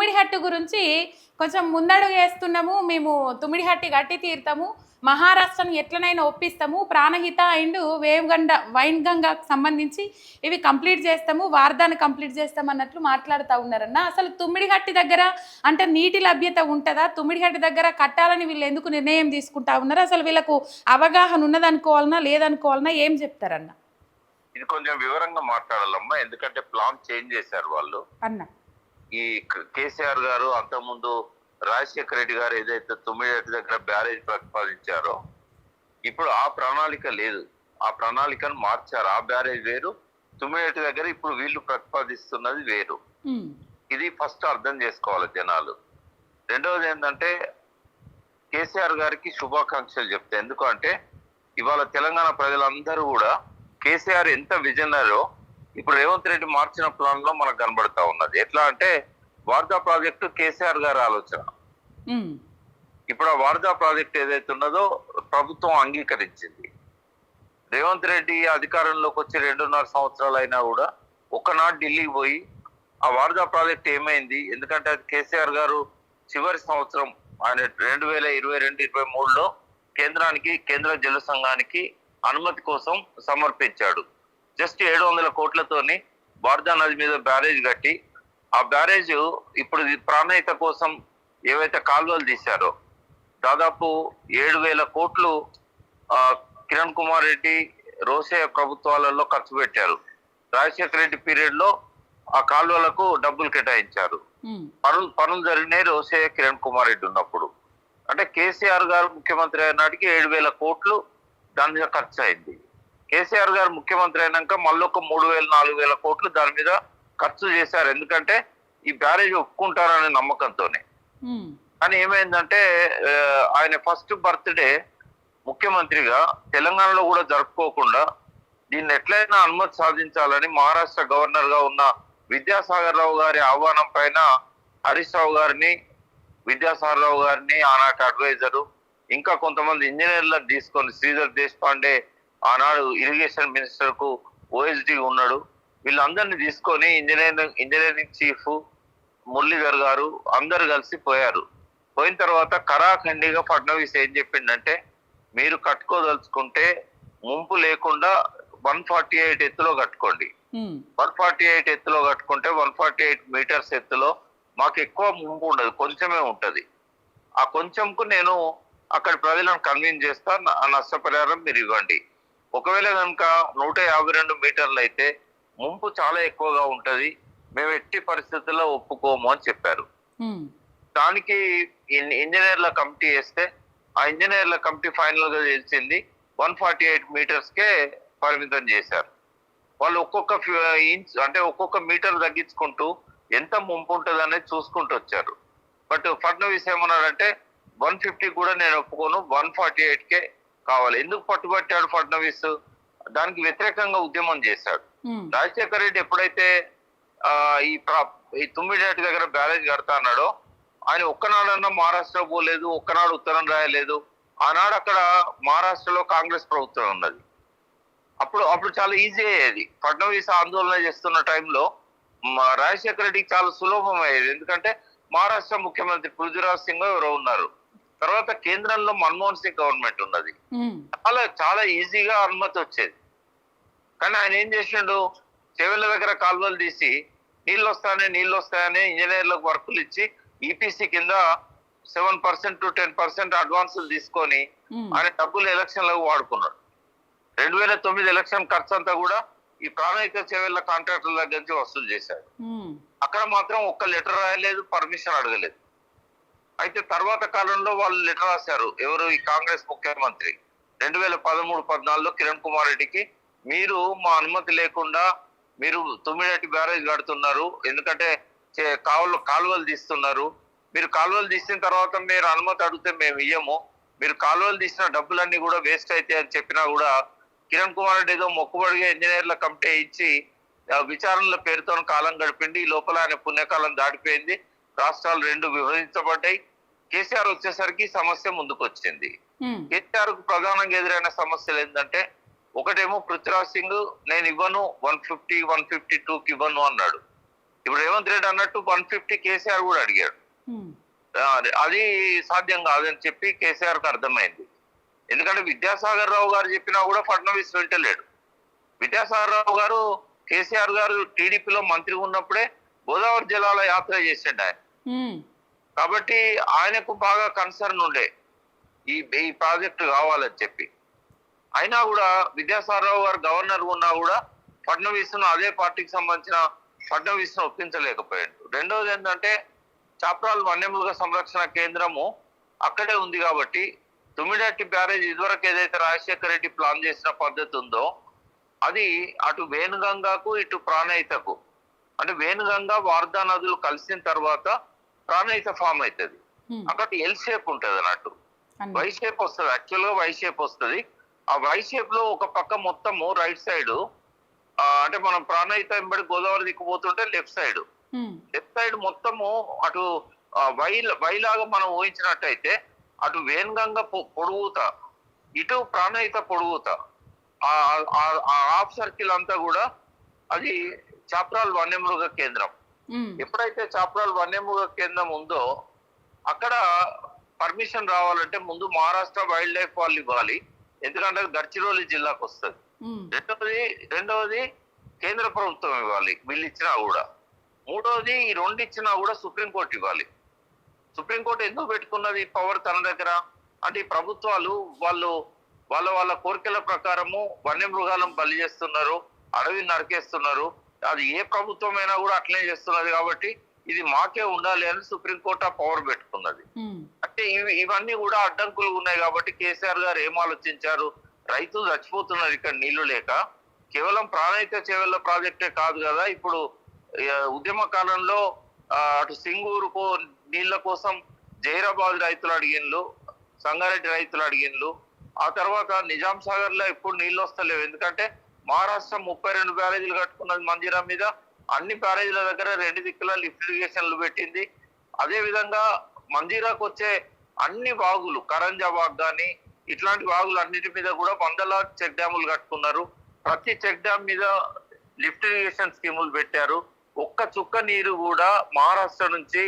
తుమ్మిడిహట్టు గురించి కొంచెం ముందడుగు వేస్తున్నాము. మేము తుమ్మిడిహట్టి గట్టి తీరుతాము. మహారాష్ట్రను ఎట్లనైనా ఒప్పిస్తాము. ప్రాణహిత అండ్ వైన్గంగాకు సంబంధించి ఇవి కంప్లీట్ చేస్తాము. వార్దాన్ని కంప్లీట్ చేస్తాం అన్నట్లు మాట్లాడుతూ ఉన్నారన్న. అసలు తుమ్మిడిహట్టి దగ్గర అంటే నీటి లభ్యత ఉంటుందా? తుమ్మిడిహట్టి దగ్గర కట్టాలని వీళ్ళు ఎందుకు నిర్ణయం తీసుకుంటా ఉన్నారు? అసలు వీళ్ళకు అవగాహన ఉన్నదనుకోవాలన్నా లేదనుకోవాలన్నా ఏం చెప్తారన్న? ఇది కొంచెం వివరంగా మాట్లాడాలమ్మా, ఎందుకంటే ప్లాన్ చేంజ్ చేశారు వాళ్ళు అన్న. ఈ కేసీఆర్ గారు అంతకుముందు రాజశేఖర రెడ్డి గారు ఏదైతే తుమ్మిడిహట్టి దగ్గర బ్యారేజ్ ప్రతిపాదించారో ఇప్పుడు ఆ ప్రణాళిక లేదు. ఆ ప్రణాళికను మార్చారు. ఆ బ్యారేజ్ వేరు, తుమ్మిడిహట్టి దగ్గర ఇప్పుడు వీళ్ళు ప్రతిపాదిస్తున్నది వేరు. ఇది ఫస్ట్ అర్థం చేసుకోవాలి జనాలు. రెండవది ఏంటంటే కేసీఆర్ గారికి శుభాకాంక్షలు చెప్తే, ఎందుకంటే ఇవాళ తెలంగాణ ప్రజలందరూ కూడా కేసీఆర్ ఎంత విజనరో ఇప్పుడు రేవంత్ రెడ్డి మార్చిన ప్లాన్ లో మనకు కనబడతా ఉన్నది. ఎట్లా అంటే వార్దా ప్రాజెక్టు కేసీఆర్ గారి ఆలోచన. ఇప్పుడు ఆ వార్దా ప్రాజెక్ట్ ఏదైతే ఉన్నదో ప్రభుత్వం అంగీకరించింది. రేవంత్ రెడ్డి అధికారంలోకి వచ్చి 2.5 సంవత్సరాలు అయినా కూడా ఒక్కనాడు ఢిల్లీకి పోయి ఆ వార్దా ప్రాజెక్ట్ ఏమైంది, ఎందుకంటే అది కేసీఆర్ గారు చివరి సంవత్సరం ఆయన 2022-23లో కేంద్ర జల సంఘానికి అనుమతి కోసం సమర్పించాడు. జస్ట్ 700 కోట్లతోని వార్దా నది మీద బ్యారేజ్ కట్టి ఆ బ్యారేజ్ ఇప్పుడు ప్రాణహిత కోసం ఏవైతే కాలువలు తీశారో దాదాపు 7,000 కోట్లు కిరణ్ కుమార్ రెడ్డి రోసయ్య ప్రభుత్వాలలో ఖర్చు పెట్టారు. రాజశేఖర రెడ్డి పీరియడ్ లో ఆ కాలువలకు డబ్బులు కేటాయించారు. పనులు జరిగినాయి రోసయ్య కిరణ్ కుమార్ రెడ్డి ఉన్నప్పుడు. అంటే కేసీఆర్ గారు ముఖ్యమంత్రి అయినాటికి 7,000 కోట్లు దాని మీద ఖర్చు అయింది. కేసీఆర్ గారు ముఖ్యమంత్రి అయినాక మళ్ళీ ఒక 3,000-4,000 కోట్లు దాని మీద ఖర్చు చేశారు. ఎందుకంటే ఈ బ్యారేజ్ ఒప్పుకుంటారనే నమ్మకంతోనే. కానీ ఏమైందంటే ఆయన ఫస్ట్ బర్త్డే ముఖ్యమంత్రిగా తెలంగాణలో కూడా జరుపుకోకుండా దీన్ని ఎట్లయినా అనుమతి సాధించాలని మహారాష్ట్ర గవర్నర్ గా ఉన్న విద్యాసాగర్ రావు గారి ఆహ్వానం పైన హరీష్ రావు గారిని, విద్యాసాగర్ రావు గారిని ఆనాటి అడ్వైజరు, ఇంకా కొంతమంది ఇంజనీర్లను తీసుకొని శ్రీధర్ దేశపాండే ఆనాడు ఇరిగేషన్ మినిస్టర్ కు ఓఎస్డి ఉన్నాడు, వీళ్ళందరినీ తీసుకొని ఇంజనీరింగ్ చీఫ్ మురళీధర్ గారు అందరు కలిసి పోయారు. పోయిన తర్వాత కరాఖండిగా ఫడ్నవీస్ ఏం చెప్పిండంటే, మీరు కట్టుకోదలుచుకుంటే ముంపు లేకుండా 148 ఎత్తులో కట్టుకోండి. 148 ఎత్తులో కట్టుకుంటే 148 మీటర్స్ ఎత్తులో మాకు ఎక్కువ ముంపు ఉండదు, కొంచెమే ఉంటది. ఆ కొంచెంకు నేను అక్కడ ప్రజలను కన్విన్స్ చేస్తా, నష్టపరిహారం మీరు ఇవ్వండి. ఒకవేళ కనుక 152 మీటర్లు అయితే ముంపు చాలా ఎక్కువగా ఉంటది, మేము ఎట్టి పరిస్థితుల్లో ఒప్పుకోము అని చెప్పారు. దానికి ఇంజనీర్ల కమిటీ వేస్తే ఆ ఇంజనీర్ల కమిటీ ఫైనల్ గా తెలిసింది 148 మీటర్స్ కే పరిమితం చేశారు. వాళ్ళు ఒక్కొక్క ఇంచ్ అంటే ఒక్కొక్క మీటర్ తగ్గించుకుంటూ ఎంత ముంపు ఉంటుంది అనేది చూసుకుంటూ వచ్చారు. బట్ ఫడ్నవీస్ ఏమన్నారంటే 150 కూడా నేను ఒప్పుకోను, 148కే కావాలి. ఎందుకు పట్టుబట్టాడు ఫడ్నవీస్? దానికి వ్యతిరేకంగా ఉద్యమం చేశాడు. రాజశేఖర రెడ్డి ఎప్పుడైతే ఈ తుమ్మిడిహట్టి దగ్గర బ్యారేజ్ కడతా అన్నాడో ఆయన ఒక్కనాడన్నా మహారాష్ట్ర పోలేదు, ఒక్కనాడు ఉత్తరం రాయలేదు. ఆనాడు అక్కడ మహారాష్ట్రలో కాంగ్రెస్ ప్రభుత్వం ఉన్నది. అప్పుడు చాలా ఈజీ అయ్యేది. ఫడ్నవీస్ ఆందోళన చేస్తున్న టైంలో రాజశేఖర రెడ్డికి చాలా సులభం అయ్యేది. ఎందుకంటే మహారాష్ట్ర ముఖ్యమంత్రి పృథ్వీరాజ్ సింగ్ ఎవరో ఉన్నారు, తర్వాత కేంద్రంలో మన్మోహన్ సింగ్ గవర్నమెంట్ ఉన్నది. చాలా ఈజీగా అనుమతి వచ్చేది. కానీ ఆయన ఏం చేసిండు, చెవెళ్ళ దగ్గర కాలువలు తీసి నీళ్ళు వస్తాయని ఇంజనీర్లకు వర్కులు ఇచ్చి ఈపీసీ కింద 7% to 10% అడ్వాన్సులు తీసుకొని ఆయన డబ్బులు ఎలక్షన్లకు వాడుకున్నాడు. 2009 ఎలక్షన్ ఖర్చు అంతా కూడా ఈ ప్రాణహిత చెవెళ్ళ కాంట్రాక్టర్ల దగ్గర నుంచి వసూలు చేశాడు. అక్కడ మాత్రం ఒక్క లెటర్ రాయలేదు, పర్మిషన్ అడగలేదు. అయితే తర్వాత కాలంలో వాళ్ళు లెటర్ రాశారు. ఎవరు? ఈ కాంగ్రెస్ ముఖ్యమంత్రి 2013-14లో కిరణ్ కుమార్ రెడ్డికి, మీరు మా అనుమతి లేకుండా మీరు తుమ్మిడిహట్టి బ్యారేజ్ కడుతున్నారు, ఎందుకంటే కాలువలు తీస్తున్నారు, మీరు కాలువలు తీసిన తర్వాత మీరు అనుమతి అడిగితే మేము ఇయ్యము, మీరు కాలువలు తీసిన డబ్బులన్నీ కూడా వేస్ట్ అవుతాయి అని చెప్పినా కూడా కిరణ్ కుమార్ రెడ్డి ఏదో మొక్కుబడిగా ఇంజనీర్ల కమిటీ ఇచ్చి విచారణల పేరుతో కాలం గడిపిండి. ఈ లోపల ఆయన పుణ్యకాలం దాటిపోయింది, రాష్ట్రాలు 2 విభజించబడ్డాయి. కేసీఆర్ వచ్చేసరికి సమస్య ముందుకు వచ్చింది. కేసీఆర్ కు ప్రధానంగా ఎదురైన సమస్యలు ఏంటంటే, ఒకటేమో పృథ్వీరాజ్ సింగ్ నేను ఇవ్వను, 150, 152కి ఇవ్వను అన్నాడు. ఇప్పుడు రేవంత్ రెడ్డి అన్నట్టు 150 కేసీఆర్ కూడా అడిగాడు. అది సాధ్యం కాదని చెప్పి కేసీఆర్ కు అర్థమైంది. ఎందుకంటే విద్యాసాగర్ రావు గారు చెప్పినా కూడా ఫడ్నవీస్ వింటలేడు. విద్యాసాగర్ రావు గారు కేసీఆర్ గారు టీడీపీలో మంత్రి ఉన్నప్పుడే గోదావరి జలాల యాత్ర చేసిండు ఆయన. కాబట్టి ఆయనకు బాగా కన్సర్న్ ఉండే ఈ ప్రాజెక్టు కావాలని చెప్పి. అయినా కూడా విద్యాసాగర్ రావు గారు గవర్నర్ ఉన్నా కూడా ఫడ్నవీస్ ను, అదే పార్టీకి సంబంధించిన ఫడ్నవీస్ ను ఒప్పించలేకపోయాడు. రెండవది ఏంటంటే చాప్రాల్ వన్యమృగ సంరక్షణ కేంద్రము అక్కడే ఉంది కాబట్టి తుమ్మిడట్టి బ్యారేజ్ ఇదివరకు ఏదైతే రాజశేఖర రెడ్డి ప్లాన్ చేసిన పద్ధతి ఉందో అది అటు వేణుగంగకు ఇటు ప్రాణహితకు, అంటే వేణుగంగ వార్దా నదులు కలిసిన తర్వాత ప్రాణహిత ఫామ్ అవుతుంది. అక్కడ ఎల్ షేప్ ఉంటది అన్నట్టు, వై షేప్ వస్తుంది. యాక్చువల్ గా వై షేప్ వస్తుంది. ఆ వై షేప్ లో ఒక పక్క మొత్తము రైట్ సైడ్, అంటే మనం ప్రాణహిత వెంబడి గోదావరి దిక్కుపోతుంటే లెఫ్ట్ సైడ్ మొత్తము అటు వైలాగా మనం ఊహించినట్టయితే అటు వేణుగంగ పొడుగుతా, ఇటు ప్రాణహిత పొడుగుతా, హాఫ్ సర్కిల్ అంతా కూడా అది చాప్రాల్ వన్యమృగ కేంద్రం. ఎప్పుడైతే చాప్రాల్ వన్యమృగ కేంద్రం ఉందో అక్కడ పర్మిషన్ రావాలంటే ముందు మహారాష్ట్ర వైల్డ్ లైఫ్ వాళ్ళు ఇవ్వాలి, ఎందుకంటే గడ్చిరోలి జిల్లాకు వస్తుంది. రెండవది కేంద్ర ప్రభుత్వం ఇవ్వాలి వీళ్ళు ఇచ్చినా కూడా. మూడవది ఈ రెండు ఇచ్చినా కూడా సుప్రీంకోర్టు ఇవ్వాలి. సుప్రీంకోర్టు ఎందుకు పెట్టుకున్నది పవర్ తన దగ్గర అంటే ఈ ప్రభుత్వాలు వాళ్ళ కోరికల ప్రకారము వన్యమృగాలను బలి చేస్తున్నారు, అడవిని నరికేస్తున్నారు. అది ఏ ప్రభుత్వం అయినా కూడా అట్లనే చేస్తున్నది కాబట్టి ఇది మాకే ఉండాలి అని సుప్రీంకోర్టు ఆ పవర్ పెట్టుకున్నది. అంటే ఇవన్నీ కూడా అడ్డంకులు ఉన్నాయి కాబట్టి కేసీఆర్ గారు ఏం ఆలోచించారు, రైతులు చచ్చిపోతున్నారు ఇక్కడ నీళ్లు లేక. కేవలం ప్రాణహిత చేవెళ్ల ప్రాజెక్టే కాదు కదా, ఇప్పుడు ఉద్యమ కాలంలో అటు సింగూరుకు నీళ్ల కోసం జైరాబాద్ రైతులు అడిగిన్లు, సంగారెడ్డి రైతులు అడిగిన్లు. ఆ తర్వాత నిజాం సాగర్ లో ఎప్పుడు నీళ్లు వస్తలేవు, ఎందుకంటే మహారాష్ట్ర 32 బ్యారేజీలు కట్టుకున్నది మంజీరా మీద. అన్ని బ్యారేజీల దగ్గర 2 దిక్కుల లిఫ్ట్ ఇరిగేషన్లు పెట్టింది. అదే విధంగా మంజీరాకు వచ్చే అన్ని వాగులు, కరంజా వాగ్ కానీ ఇట్లాంటి వాగులు అన్నిటి మీద కూడా 100 చెక్ డ్యాములు కట్టుకున్నారు. ప్రతి చెక్ డ్యామ్ మీద లిఫ్ట్ ఇరిగేషన్ స్కీములు పెట్టారు. ఒక్క చుక్క నీరు కూడా మహారాష్ట్ర నుంచి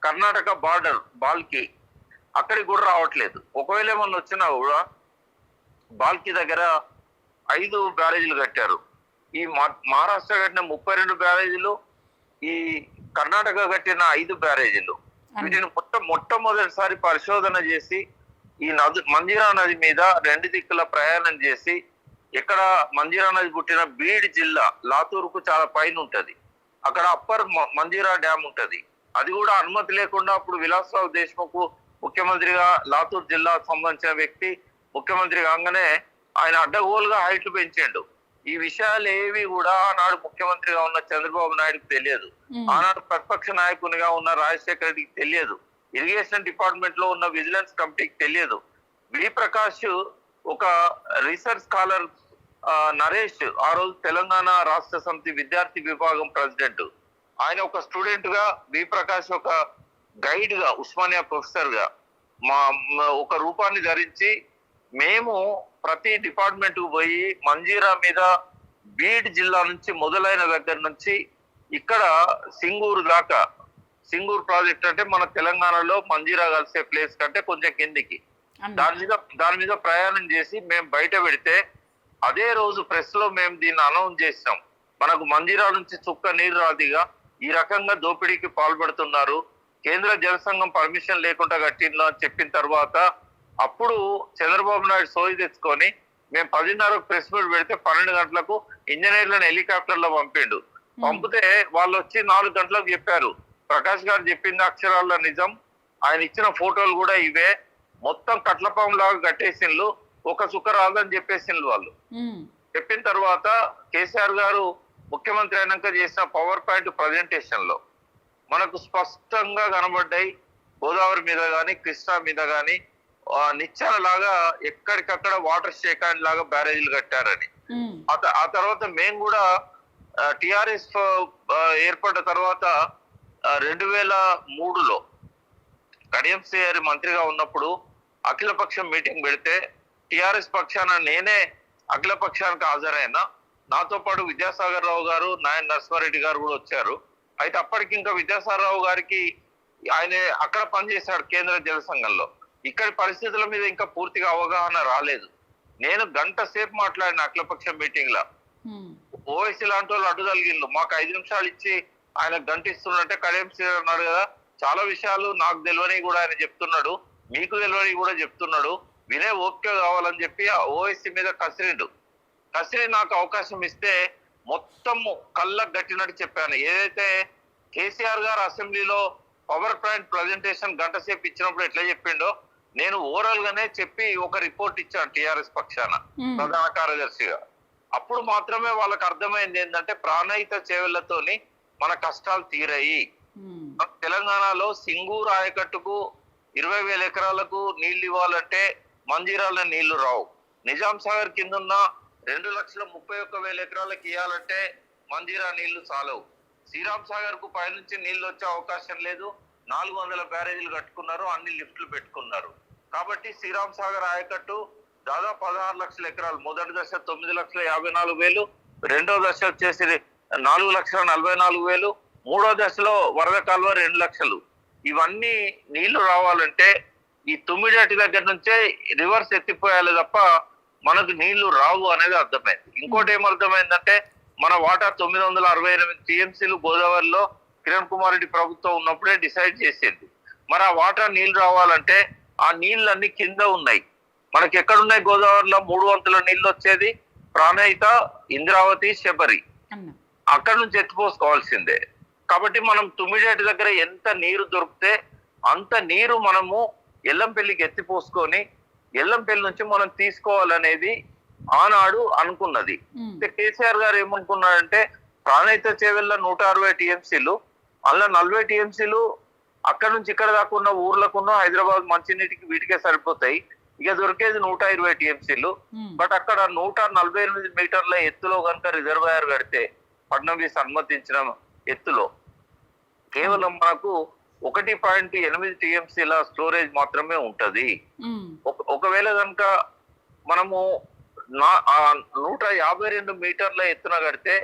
కర్ణాటక బార్డర్ బాల్కి అక్కడికి కూడా రావట్లేదు. ఒకవేళ ఏమన్నా వచ్చినా కూడా బాల్కి దగ్గర 5 బ్యారేజీలు కట్టారు. ఈ మహారాష్ట్ర కట్టిన 32 బ్యారేజీలు, ఈ కర్ణాటక కట్టిన 5 బ్యారేజీలు, వీటిని మొట్టమొదటిసారి పరిశోధన చేసి ఈ మంజీరా నది మీద 2 దిక్కుల ప్రయాణం చేసి, ఇక్కడ మంజీరా నది పుట్టిన బీడ్ జిల్లా లాతూర్కు చాలా పైన ఉంటది, అక్కడ అప్పర్ మంజీరా డ్యామ్ ఉంటది. అది కూడా అనుమతి లేకుండా అప్పుడు విలాసరావు దేశ్ముఖ్ ముఖ్యమంత్రిగా, లాతూర్ జిల్లాకు సంబంధించిన వ్యక్తి ముఖ్యమంత్రి కాగానే ఆయన అడ్డగోలుగా హైట్లు పెంచాడు. ఈ విషయాలు ఏవి కూడా ఆనాడు ముఖ్యమంత్రిగా ఉన్న చంద్రబాబు నాయుడుకి తెలియదు, ఆనాడు ప్రతిపక్ష నాయకునిగా ఉన్న రాజశేఖర రెడ్డికి తెలియదు, ఇరిగేషన్ డిపార్ట్మెంట్ లో ఉన్న విజిలెన్స్ కమిటీకి తెలియదు. వి ప్రకాష్ ఒక రీసెర్చ్ స్కాలర్, నరేష్ ఆ రోజు తెలంగాణ రాష్ట్ర సమితి విద్యార్థి విభాగం ప్రెసిడెంట్, ఆయన ఒక స్టూడెంట్ గా, వి ప్రకాష్ ఒక గైడ్ గా, ఉస్మానియా ప్రొఫెసర్ గా ఒక రూపాన్ని ధరించి మేము ప్రతి డిపార్ట్మెంట్ కు పోయి మంజీరా మీద బీడ్ జిల్లా నుంచి మొదలైన దగ్గర నుంచి ఇక్కడ సింగూరు దాకా, సింగూరు ప్రాజెక్ట్ అంటే మన తెలంగాణలో మంజీరా కలిసే ప్లేస్ కంటే కొంచెం కిందికి, దాని మీద ప్రయాణం చేసి మేము బయట పెడితే అదే రోజు ప్రెస్ లో మేము దీన్ని అనౌన్స్ చేసినాం. మనకు మంజీరా నుంచి చుక్క నీరు రాదిగా ఈ రకంగా దోపిడీకి పాల్పడుతున్నారు, కేంద్ర జలసంఘం పర్మిషన్ లేకుండా కట్టిందో అని చెప్పిన తర్వాత అప్పుడు చంద్రబాబు నాయుడు సోయి తెచ్చుకొని మేము 10:30 ప్రెస్ మీట్ పెడితే 12 గంటలకు ఇంజనీర్లను హెలికాప్టర్లో పంపిండు. పంపితే వాళ్ళు వచ్చి 4 గంటలకు చెప్పారు, ప్రకాష్ గారు చెప్పింది అక్షరాల నిజం, ఆయన ఇచ్చిన ఫోటోలు కూడా ఇవే, మొత్తం కట్లపాం లాగా కట్టేసిండ్లు, ఒక చుక్క రాదని చెప్పేసిండ్లు వాళ్ళు. చెప్పిన తర్వాత కేసీఆర్ గారు ముఖ్యమంత్రి అయినాక చేసిన పవర్ పాయింట్ ప్రజెంటేషన్ లో మనకు స్పష్టంగా కనబడ్డాయి, గోదావరి మీద గాని కృష్ణా మీద గాని నిచ్చెన లాగా ఎక్కడికక్కడ వాటర్ స్టేకాండ్ లాగా బ్యారేజీలు కట్టారని. ఆ తర్వాత మేము కూడా టిఆర్ఎస్ ఏర్పడ్డ తర్వాత 2003లో కడియం శ్రీహరి మంత్రిగా ఉన్నప్పుడు అఖిలపక్షం మీటింగ్ పెడితే టిఆర్ఎస్ పక్షాన నేనే అఖిల పక్షానికి హాజరైనా, నాతో పాటు విద్యాసాగర్ రావు గారు, నాయన నరసింహారెడ్డి గారు కూడా వచ్చారు. అయితే అప్పటికి ఇంకా విద్యాసాగరరావు గారికి ఆయన అక్కడ పనిచేశాడు కేంద్ర జల సంఘంలో. ఇక్కడి పరిస్థితుల మీద ఇంకా పూర్తిగా అవగాహన రాలేదు. నేను గంట సేపు మాట్లాడిన అఖిలపక్ష మీటింగ్ లో ఓవైసీ లాంటి వాళ్ళు అడ్డు తగిలిండు. మాకు 5 నిమిషాలు ఇచ్చి ఆయన గంట ఇస్తున్నట్టే కడియం శ్రీధర్ అన్నాడు కదా, చాలా విషయాలు నాకు తెలియని కూడా ఆయన చెప్తున్నాడు, మీకు తెలియని కూడా చెప్తున్నాడు, వినే ఓపిక కావాలని చెప్పి ఆ ఓవైసీ మీద కసిరి నాకు అవకాశం ఇస్తే మొత్తం కళ్ళకు గట్టినట్టు చెప్పాను. ఏదైతే కేసీఆర్ గారు అసెంబ్లీలో పవర్ పాయింట్ ప్రజెంటేషన్ గంట సేపు ఇచ్చినప్పుడు ఎట్లా చెప్పిండో నేను ఓవరాల్ గానే చెప్పి ఒక రిపోర్ట్ ఇచ్చాను టిఆర్ఎస్ పక్షాన ప్రధాన కార్యదర్శిగా. అప్పుడు మాత్రమే వాళ్ళకి అర్థమైంది ఏంటంటే ప్రాణహిత చేవెళ్లతోని మన కష్టాలు తీరాయి. తెలంగాణలో సింగూరు ఆయకట్టుకు 20,000 ఎకరాలకు నీళ్లు ఇవ్వాలంటే మంజీరాల నీళ్లు రావు. నిజాం సాగర్ కిందున్న 2,31,100 ఎకరాలకు ఇవ్వాలంటే మంజీరా నీళ్లు చాలవు. శ్రీరామ్ సాగర్ కు పైనుంచి నీళ్లు వచ్చే అవకాశం లేదు. 400 బ్యారేజీలు కట్టుకున్నారు, అన్ని లిఫ్ట్లు పెట్టుకున్నారు. కాబట్టి శ్రీరామ్ సాగర్ ఆయకట్టు దాదాపు 16 లక్షల ఎకరాలు. మొదటి దశ 9,54,000, రెండో దశ వచ్చేసి 4,44,000, మూడో దశలో వరద కాలువ 2 లక్షలు. ఇవన్నీ నీళ్లు రావాలంటే ఈ తుమ్మిడిటి దగ్గర నుంచే రివర్స్ ఎత్తిపోయాలి తప్ప మనకు నీళ్లు రావు అనేది అర్థమైంది. ఇంకోటి ఏమర్థమైందంటే మన వాటా 968 టీఎంసీలు గోదావరిలో కిరణ్ కుమార్ రెడ్డి ప్రభుత్వం ఉన్నప్పుడే డిసైడ్ చేసింది. మరి ఆ వాటా నీళ్లు రావాలంటే ఆ నీళ్ళన్నీ కింద ఉన్నాయి. మనకి ఎక్కడున్నాయి గోదావరిలో 3 వంతుల నీళ్లు వచ్చేది ప్రాణహిత, ఇంద్రావతి, శబరి. అక్కడ నుంచి ఎత్తిపోసుకోవాల్సిందే. కాబట్టి మనం తుమ్మిడేటి దగ్గర ఎంత నీరు దొరికితే అంత నీరు మనము ఎల్లంపల్లికి ఎత్తిపోసుకొని ఎల్లంపల్లి నుంచి మనం తీసుకోవాలనేది ఆనాడు అనుకున్నది. కేసీఆర్ గారు ఏమనుకున్నారంటే ప్రాణహిత చేవెళ్ళ 160 టీఎంసీలు, అందులో 40 టీఎంసీలు అక్కడ నుంచి ఇక్కడ దాకా ఉన్న ఊర్లకున్న హైదరాబాద్ మంచినీటికి వీటికే సరిపోతాయి. ఇక దొరికేది 120 టీఎంసీలు. బట్ అక్కడ 148 మీటర్ల ఎత్తులో కనుక రిజర్వాయర్ కడితే ఫడ్నవీస్ అనుమతించిన ఎత్తులో కేవలం మనకు 1.8 టీఎంసీల స్టోరేజ్ మాత్రమే ఉంటది. ఒకవేళ కనుక మనము 152 మీటర్ల ఎత్తున కడితే